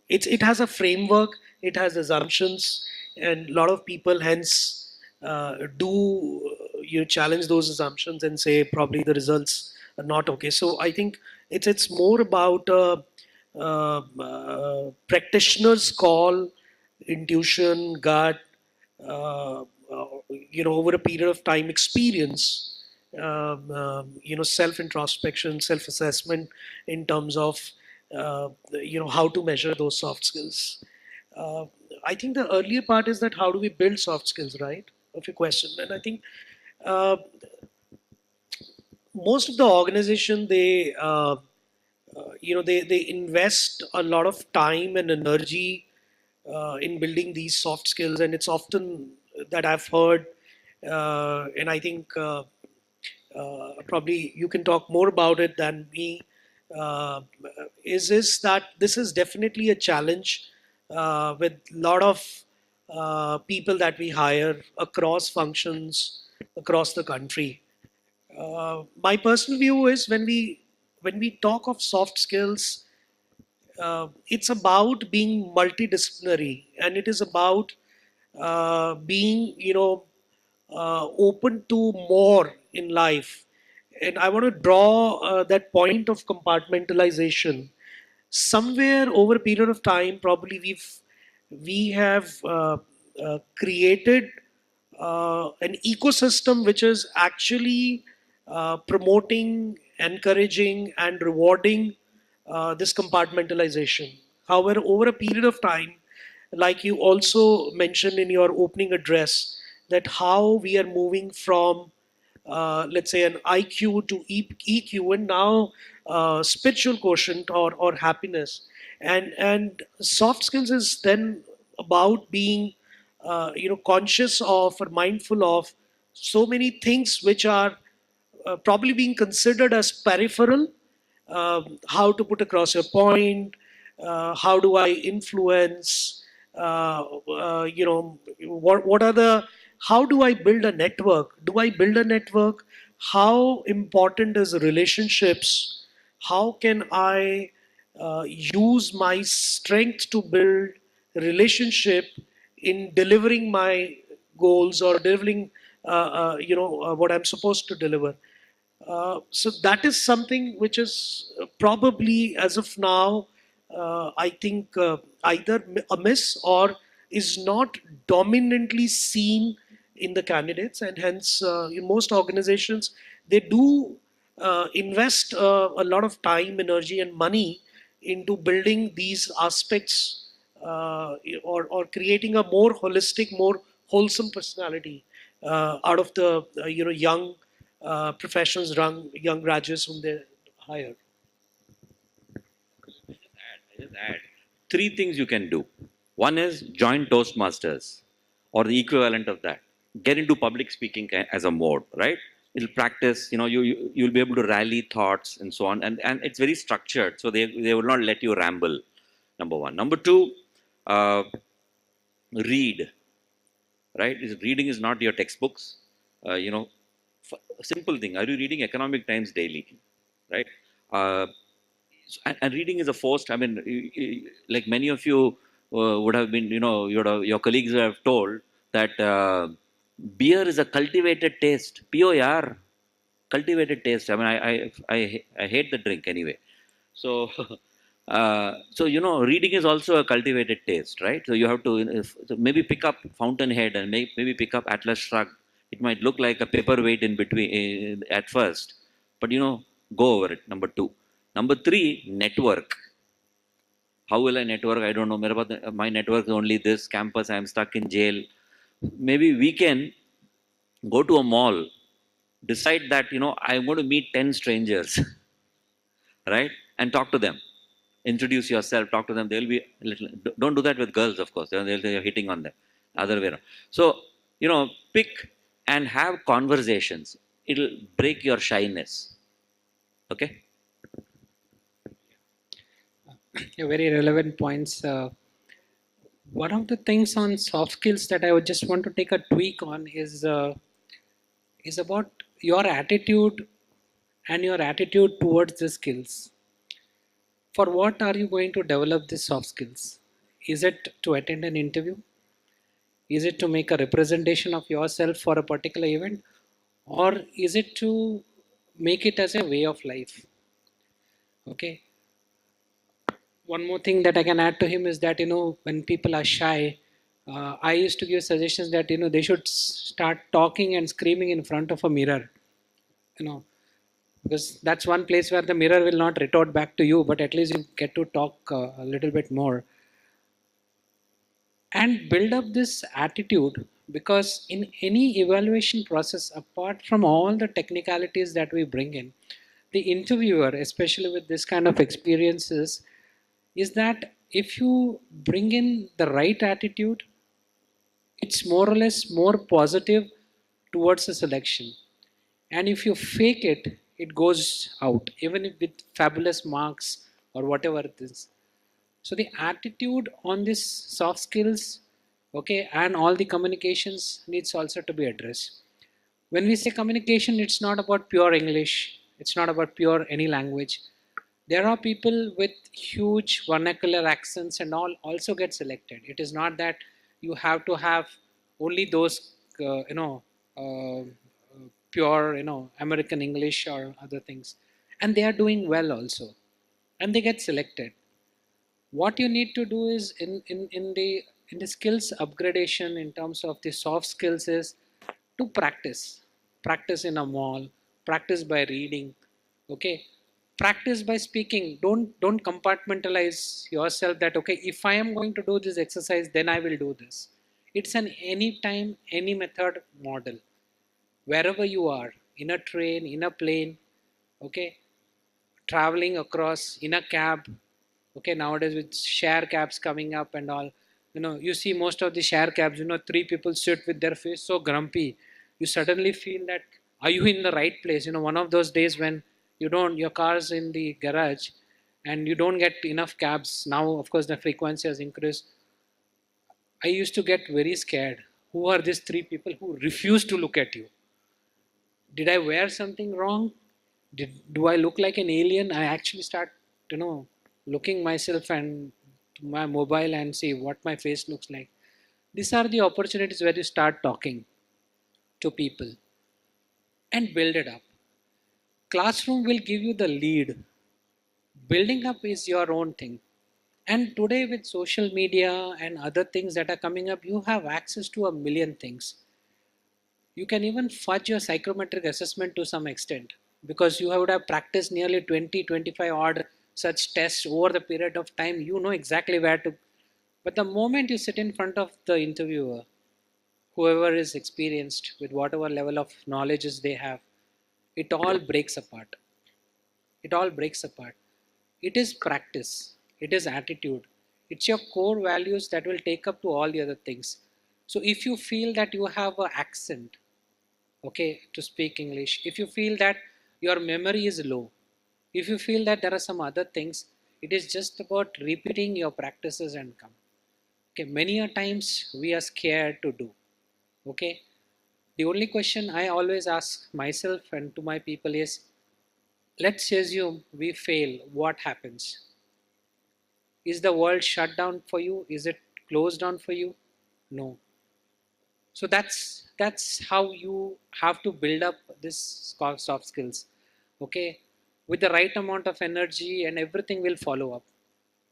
it has a framework, it has assumptions, and a lot of people hence do challenge those assumptions and say probably the results are not okay. So I think it's more about practitioners call, intuition, gut, over a period of time, experience, self introspection, self assessment in terms of how to measure those soft skills. I think the earlier part is that how do we build soft skills, right? Of your question, and I think Uh, most of the organization, they invest a lot of time and energy in building these soft skills, and it's often that I've heard, and I think probably you can talk more about it than me. Uh, is that this is definitely a challenge with a lot of people that we hire across functions across the country. My personal view is when we talk of soft skills, it's about being multidisciplinary, and it is about being open to more in life. And I want to draw that point of compartmentalization. Somewhere over a period of time, probably we have created an ecosystem which is actually promoting, encouraging, and rewarding this compartmentalization. However, over a period of time, like you also mentioned in your opening address, that how we are moving from let's say an IQ to EQ, and now spiritual quotient or happiness, and soft skills is then about being conscious of or mindful of so many things which are probably being considered as peripheral. How to put across your point, how do I influence, what are the, how do I build a network? Do I build a network? How important is relationships? How can I use my strength to build relationship in delivering my goals or delivering what I'm supposed to deliver. So that is something which is probably, as of now, I think either a miss or is not dominantly seen in the candidates, and hence in most organizations they do invest a lot of time, energy, and money into building these aspects or creating a more holistic, more wholesome personality out of the young professionals, young graduates whom they hire. I just add three things you can do. One is join Toastmasters or the equivalent of that. Get into public speaking as a mode, right? It'll practice, you'll be able to rally thoughts and so on. And it's very structured, so they will not let you ramble. Number one. Number two, read, right? Reading is not your textbooks. A simple thing. Are you reading Economic Times daily, right? Uh, and reading is a forced. I mean, like many of you would have been, your colleagues have told that beer is a cultivated taste. Pio yaar, cultivated taste. I mean, I hate the drink anyway. So, reading is also a cultivated taste, right? So you have to so maybe pick up Fountainhead and maybe pick up Atlas Shrugged. It might look like a paperweight in between at first, but go over it. Number two. Number three, network. How will I network? I don't know. My network is only this campus. I am stuck in jail. Maybe we can go to a mall, decide that I'm going to meet 10 strangers, right, and talk to them. Introduce yourself, talk to them. They'll be little. Don't do that with girls, of course. They'll say you're hitting on them. Other way around. So pick and have conversations. It'll break your shyness. Okay. Very relevant points. One of the things on soft skills that I would just want to take a tweak on is about your attitude and your attitude towards the skills. For what are you going to develop these soft skills? Is it to attend an interview? Is it to make a representation of yourself for a particular event? Or is it to make it as a way of life? Okay. One more thing that I can add to him is that, when people are shy, I used to give suggestions that, they should start talking and screaming in front of a mirror, because that's one place where the mirror will not retort back to you, but at least you get to talk a little bit more and build up this attitude, because in any evaluation process, apart from all the technicalities that we bring in, the interviewer, especially with this kind of experiences, is that if you bring in the right attitude, it's more or less more positive towards a selection. And if you fake it, it goes out, even if with fabulous marks or whatever it is. So the attitude on this soft skills, okay, and all the communications needs also to be addressed. When we say communication, it's not about pure English, it's not about pure any language. There are people with huge vernacular accents and all also get selected. It is not that you have to have only those, pure, American English or other things. And they are doing well also. And they get selected. What you need to do is in the skills upgradation in terms of the soft skills is to practice in a mall, practice by reading, okay, practice by speaking. Don't compartmentalize yourself that okay, if I am going to do this exercise, then I will do this. It's an anytime any method model. Wherever you are, in a train, in a plane, okay, traveling across, in a cab, okay, nowadays with share cabs coming up and all, you see most of the share cabs, three people sit with their face so grumpy. You suddenly feel that, are you in the right place? One of those days when you don't, your car's in the garage and you don't get enough cabs. Now of course the frequency has increased. I used to get very scared. Who are these three people who refuse to look at you? Did I wear something wrong? Do I look like an alien? I actually start, looking myself and my mobile and see what my face looks like. These are the opportunities where you start talking to people and build it up. Classroom will give you the lead. Building up is your own thing. And today with social media and other things that are coming up, you have access to a million things. You can even fudge your psychometric assessment to some extent because you would have practiced nearly 20, 25 odd such tests over the period of time. You know exactly where to. But the moment you sit in front of the interviewer, whoever is experienced with whatever level of knowledges they have, it all breaks apart. It all breaks apart. It is practice, it is attitude, it's your core values that will take up to all the other things. So if you feel that you have an accent, okay, to speak English, if you feel that your memory is low, if you feel that there are some other things, it is just about repeating your practices and come. Okay, many a times we are scared to do. Okay, the only question I always ask myself and to my people is, let's assume we fail, what happens? Is the world shut down for you? Is it closed down for you? No. So that's how you have to build up this soft skills. Okay, with the right amount of energy and everything will follow up.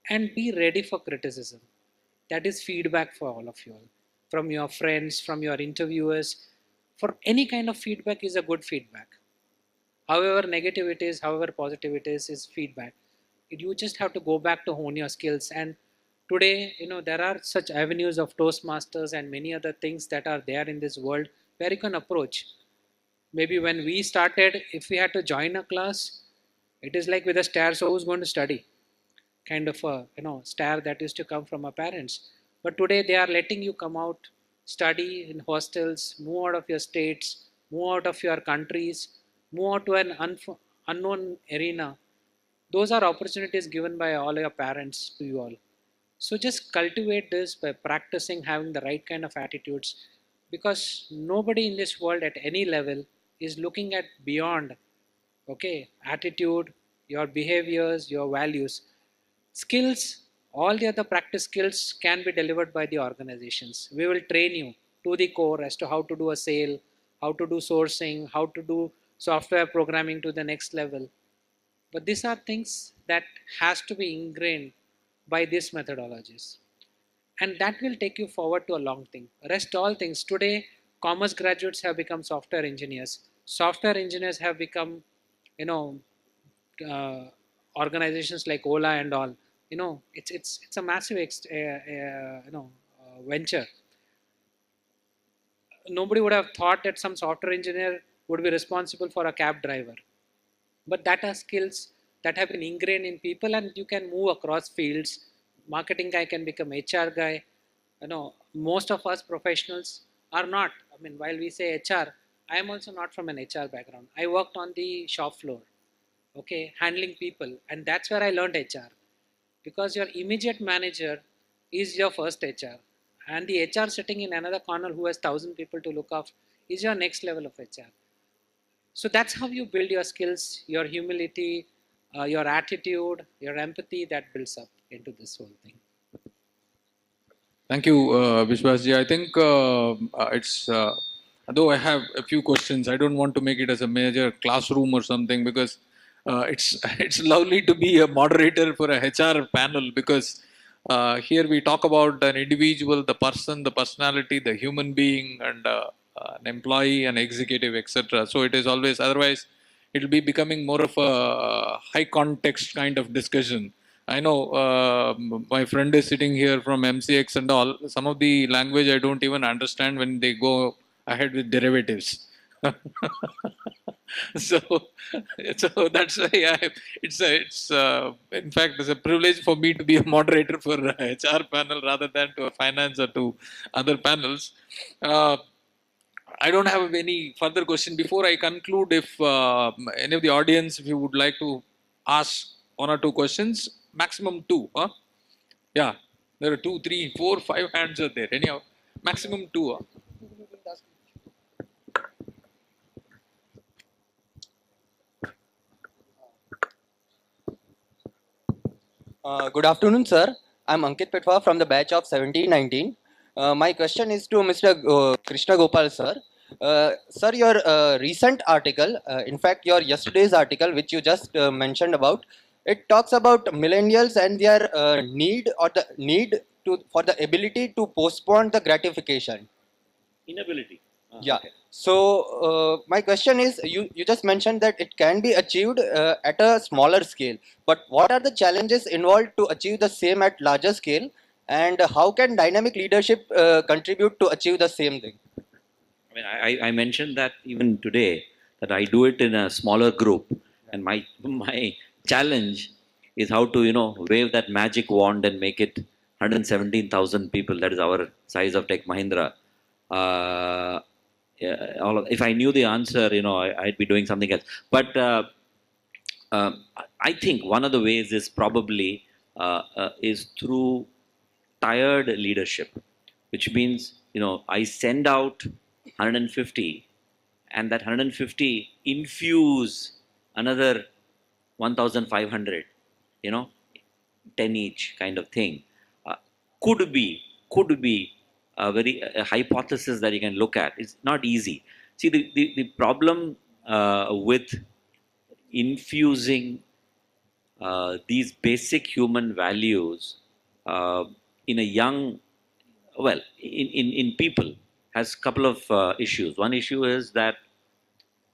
And be ready for criticism. That is feedback for all of you all, from your friends, from your interviewers. For any kind of feedback is a good feedback. However negative it is, however positive it is feedback. You just have to go back to hone your skills. And today, there are such avenues of Toastmasters and many other things that are there in this world where you can approach. Maybe when we started, if we had to join a class, it is like with a stare, so who's going to study? Kind of a stare that used to come from our parents. But today they are letting you come out, study in hostels, move out of your states, move out of your countries, move out to an unknown arena. Those are opportunities given by all your parents to you all. So just cultivate this by practicing having the right kind of attitudes, because nobody in this world at any level is looking at beyond, okay, attitude, your behaviors, your values. Skills, all the other practice skills can be delivered by the organizations. We will train you to the core as to how to do a sale, how to do sourcing, how to do software programming to the next level. But these are things that has to be ingrained by these methodologies. And that will take you forward to a long thing. Rest all things. Today, commerce graduates have become software engineers. Software engineers have become, you know, uh, organizations like Ola and all. It's a massive venture. nobody would have thought that some software engineer would be responsible for a cab driver. But that are skills that have been ingrained in people, and you can move across fields. Marketing guy can become HR guy. Most of us professionals are not. I mean, while we say HR, I am also not from an HR background. I worked on the shop floor, okay, handling people, and that's where I learned HR, because your immediate manager is your first HR, and the HR sitting in another corner who has 1,000 people to look after is your next level of HR. So that's how you build your skills, your humility, your attitude, your empathy, that builds up into this whole thing. Thank you, Vishwasji. I think though I have a few questions, I don't want to make it as a major classroom or something, because it's it's lovely to be a moderator for a HR panel, because here we talk about an individual, the person, the personality, the human being, and an employee, an executive, etc. So it is always, otherwise it will be becoming more of a high context kind of discussion. I know my friend is sitting here from MCX and all. Some of the language I don't even understand when they go ahead with derivatives. so, so that's why it's in fact it's a privilege for me to be a moderator for a HR panel rather than to a finance or to other panels. Uh, I don't have any further question. Before I conclude, if any of the audience, if you would like to ask one or two questions, maximum two. Huh? Yeah, there are 2, 3, 4, 5 hands are there. Anyhow, maximum two. Huh? Good afternoon, sir. I'm Ankit Petwa from the batch of 1719. My question is to Mr. Krishna Gopal, sir. Sir, your recent article, in fact, your yesterday's article, which you just mentioned about, it talks about millennials and their need for the ability to postpone the gratification. Inability. Yeah. Okay. So my question is, you just mentioned that it can be achieved at a smaller scale, but what are the challenges involved to achieve the same at larger scale, and how can dynamic leadership contribute to achieve the same thing? I mean, I mentioned that even today, that I do it in a smaller group, and my challenge is how to wave that magic wand and make it 117,000 people. That is our size of Tech Mahindra. Yeah, if I knew the answer, I'd be doing something else. But I think one of the ways is probably is through tired leadership, which means I send out 150, and that 150 infuse another 1,500, 10 each kind of thing. Uh, could be a very hypothesis that you can look at. It's not easy. See, the problem with infusing these basic human values in a young, well, in people has a couple of issues. One issue is that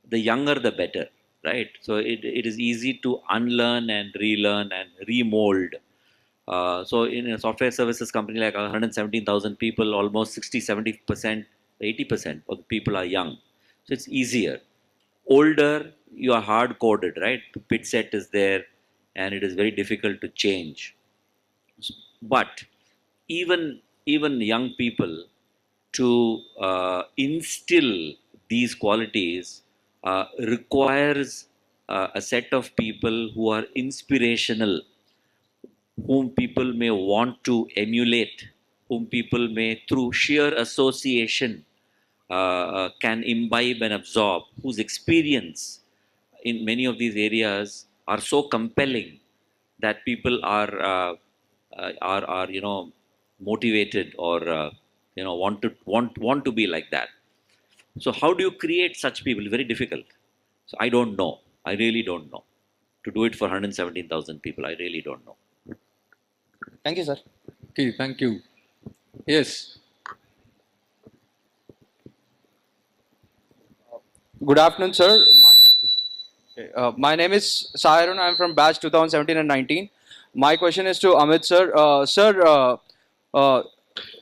the younger the better, right? So it is easy to unlearn and relearn and remold. So in a software services company like 117,000 people, almost 60, 70%, 80% of the people are young. So it's easier. Older, you are hard coded, right? The pit set is there, and it is very difficult to change. But even young people, to instill these qualities requires a set of people who are inspirational, whom people may want to emulate, whom people may, through sheer association, can imbibe and absorb, whose experience in many of these areas are so compelling that people are motivated, or want to be like that. So how do you create such people? Very difficult. So I don't know. I really don't know. To do it for 117,000 people, I really don't know. Thank you, sir. Okay, thank you. Yes. Good afternoon, sir. My name is Saharun. I'm from batch 2017 and 19. My question is to Amit, sir. Sir,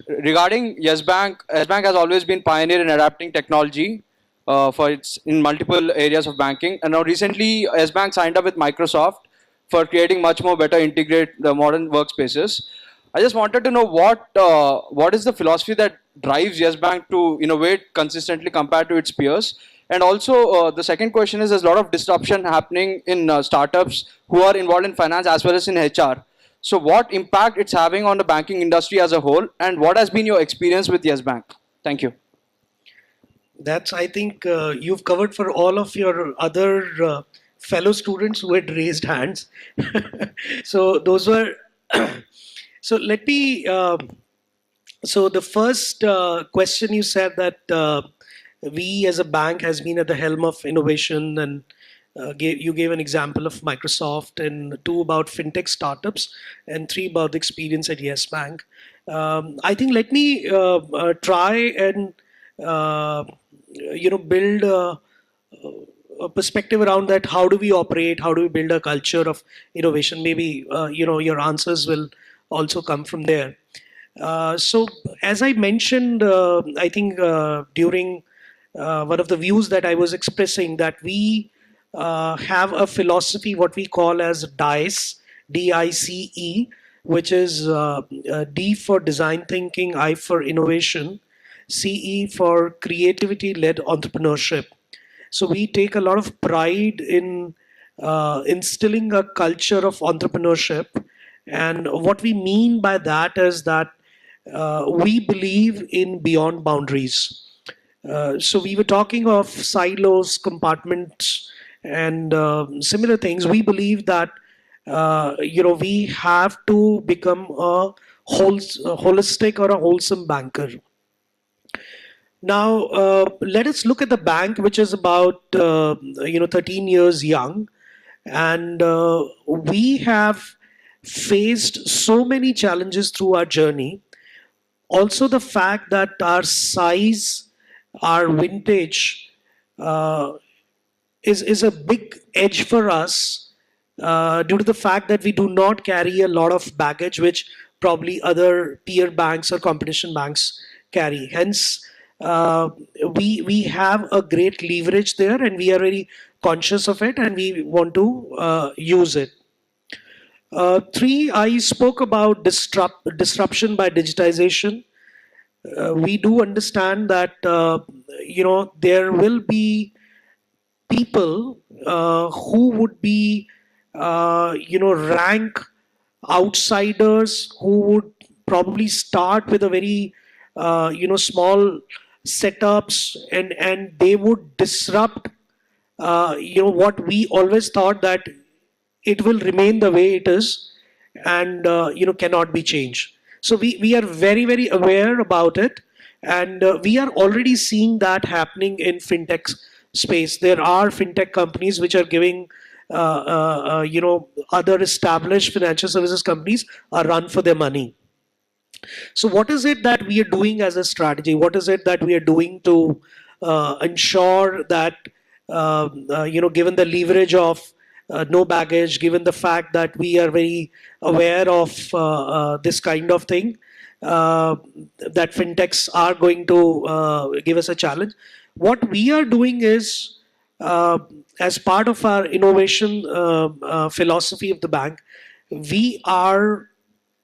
regarding Yes Bank has always been pioneer in adapting technology for its in multiple areas of banking. And now recently, Yes Bank signed up with Microsoft for creating much more better integrate the modern workspaces. I just wanted to know what is the philosophy that drives Yes Bank to innovate consistently compared to its peers. And also, the second question is there's a lot of disruption happening in startups who are involved in finance as well as in HR. So what impact it's having on the banking industry as a whole, and what has been your experience with Yes Bank? Thank you. That's, I think, you've covered for all of your other fellow students who had raised hands. So those were. So let me. So the first question you said that we as a bank has been at the helm of innovation, and you gave an example of Microsoft, and two about fintech startups, and three about the experience at Yes Bank. I think let me try and build a perspective around that. How do we operate? How do we build a culture of innovation? Maybe your answers will also come from there. So as I mentioned, I think during one of the views that I was expressing, that we have a philosophy, what we call as DICE, DICE, which is D for design thinking, I for innovation, CE for creativity-led entrepreneurship. So we take a lot of pride in instilling a culture of entrepreneurship. And what we mean by that is that we believe in beyond boundaries. So we were talking of silos, compartments, and similar things. We believe that we have to become a holistic or a wholesome banker. Now, let us look at the bank, which is about 13 years young, and we have faced so many challenges through our journey. Also, the fact that our size, our vintage, is a big edge for us due to the fact that we do not carry a lot of baggage, which probably other peer banks or competition banks carry. Hence, we have a great leverage there, and we are very conscious of it, and we want to use it. Three, I spoke about disruption by digitization. We do understand that there will be people who would be rank outsiders, who would probably start with a very small setups, and they would disrupt what we always thought that it will remain the way it is, and cannot be changed. So we are very, very aware about it, and we are already seeing that happening in fintech space. There are fintech companies which are giving other established financial services companies a run for their money. So what is it that we are doing as a strategy? What is it that we are doing to ensure that given the leverage of no baggage, given the fact that we are very aware of this kind of thing, that fintechs are going to give us a challenge. What we are doing is, as part of our innovation philosophy of the bank, we are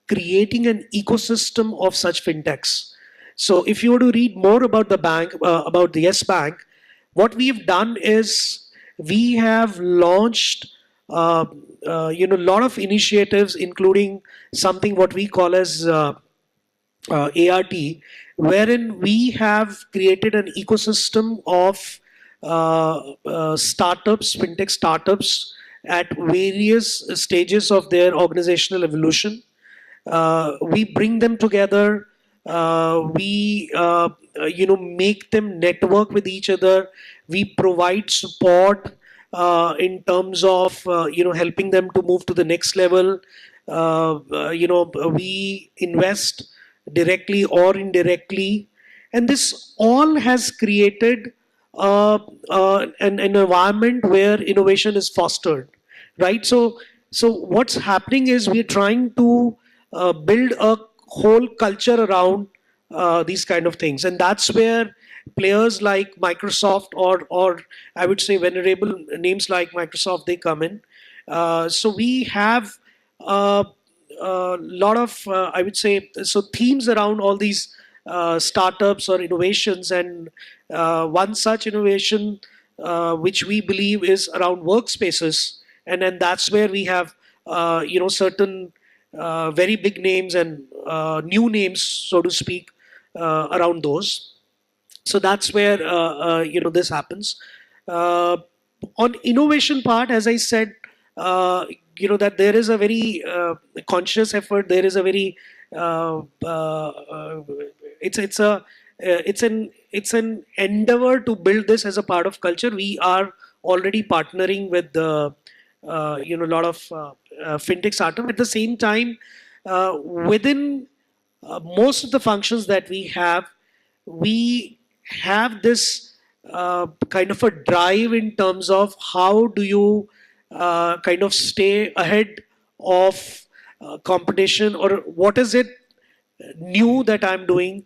creating an ecosystem of such fintechs. So if you were to read more about the bank, about the Yes Bank, what we've done is we have launched a lot of initiatives, including something what we call as ART, wherein we have created an ecosystem of startups, fintech startups, at various stages of their organizational evolution. We bring them together. We make them network with each other. We provide support in terms of helping them to move to the next level. We invest directly or indirectly, and this all has created an environment where innovation is fostered, right? So what's happening is we're trying to build a whole culture around these kind of things, and that's where players like Microsoft or I would say venerable names like Microsoft, they come in. So we have a lot of I would say so themes around all these startups or innovations, and one such innovation which we believe is around workspaces, and then that's where we have certain very big names and new names, so to speak, around those. So that's where this happens. Uh, on innovation part, as I said, that there is a very conscious effort. There is a very it's a it's an endeavor to build this as a part of culture. We are already partnering with the a lot of fintech startup. At the same time, within most of the functions that we have this kind of a drive in terms of how do you kind of stay ahead of competition, or what is it new that I'm doing,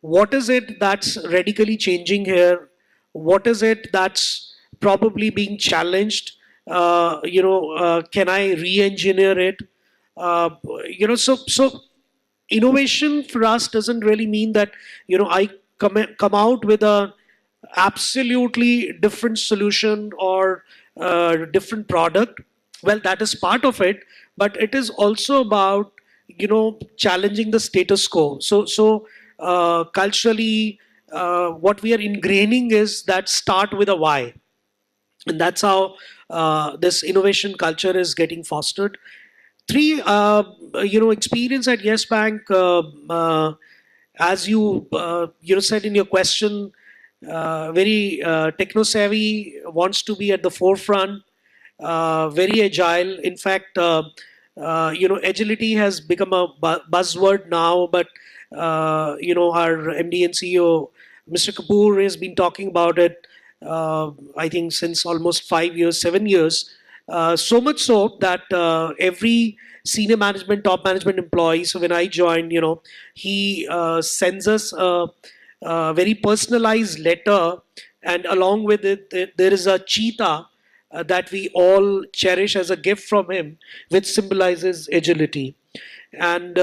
what is it that's radically changing here, what is it that's probably being challenged, can I re-engineer it, so innovation for us doesn't really mean that I come out with a absolutely different solution or different product. Well, that is part of it, but it is also about challenging the status quo. So culturally, what we are ingraining is that start with a why, and that's how this innovation culture is getting fostered. Three, experience at Yes Bank, as you said in your question, very techno savvy, wants to be at the forefront, very agile. In fact, agility has become a buzzword now, but our MD and CEO, Mr. Kapoor, has been talking about it. I think since almost 5 years, 7 years. So much so that every senior management, top management employee, so when I joined, he sends us a very personalized letter, and along with it, there is a cheetah that we all cherish as a gift from him, which symbolizes agility. And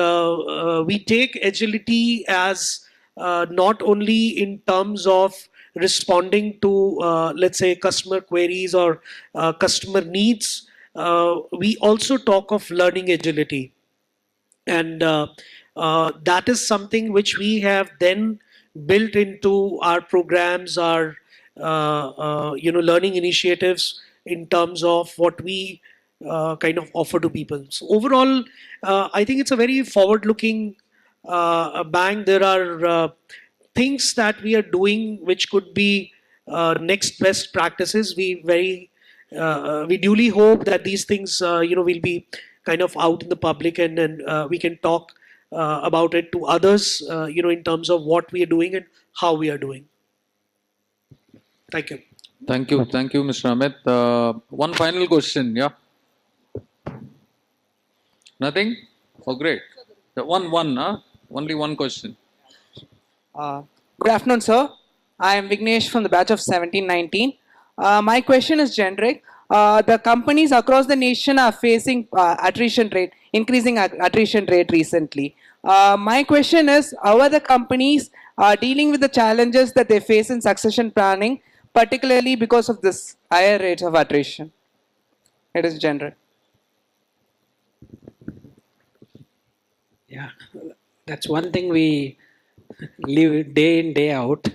we take agility as not only in terms of responding to, let's say, customer queries or customer needs, we also talk of learning agility. And that is something which we have then built into our programs, our learning initiatives in terms of what we kind of offer to people. So overall, I think it's a very forward-looking bank. There are things that we are doing which could be next best practices. We duly hope that these things will be kind of out in the public, and then we can talk about it to others, in terms of what we are doing and how we are doing. Thank you. Thank you, Mr. Amit. One final question, yeah. Nothing? Oh, great. Only one question. Good afternoon, sir. I am Vignesh from the batch of 1719. My question is generic. The companies across the nation are facing increasing attrition rate recently. My question is, how are the companies dealing with the challenges that they face in succession planning, particularly because of this higher rates of attrition? It is generic. Yeah, that's one thing we live day in, day out.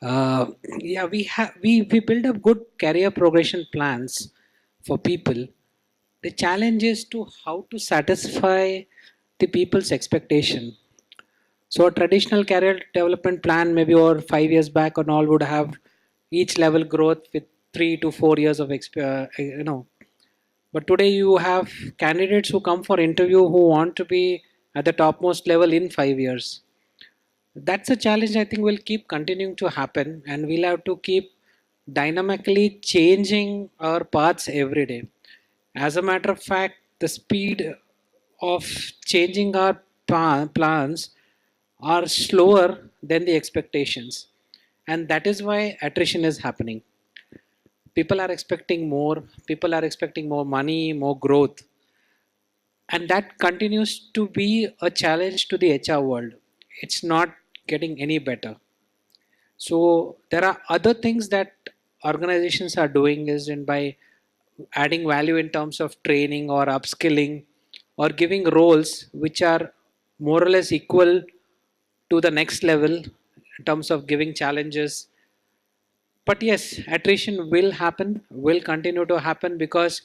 Yeah, we build up good career progression plans for people. The challenge is to how to satisfy the people's expectation. So a traditional career development plan, maybe over 5 years back and all, would have each level growth with 3 to 4 years of experience. But today you have candidates who come for interview who want to be at the topmost level in 5 years. That's a challenge I think will keep continuing to happen, and we'll have to keep dynamically changing our paths every day. As a matter of fact, the speed of changing our plans are slower than the expectations, and that is why attrition is happening. People are expecting more, people are expecting more money, more growth, and that continues to be a challenge to the HR world. It's not getting any better. So there are other things that organizations are doing is in by adding value in terms of training or upskilling or giving roles which are more or less equal to the next level in terms of giving challenges. But yes, attrition will happen, will continue to happen because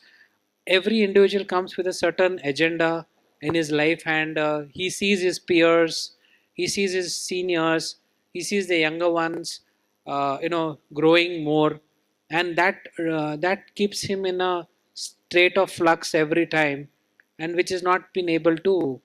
every individual comes with a certain agenda in his life, and he sees his peers, he sees his seniors, he sees the younger ones, growing more, and that keeps him in a state of flux every time, and which is not been able to,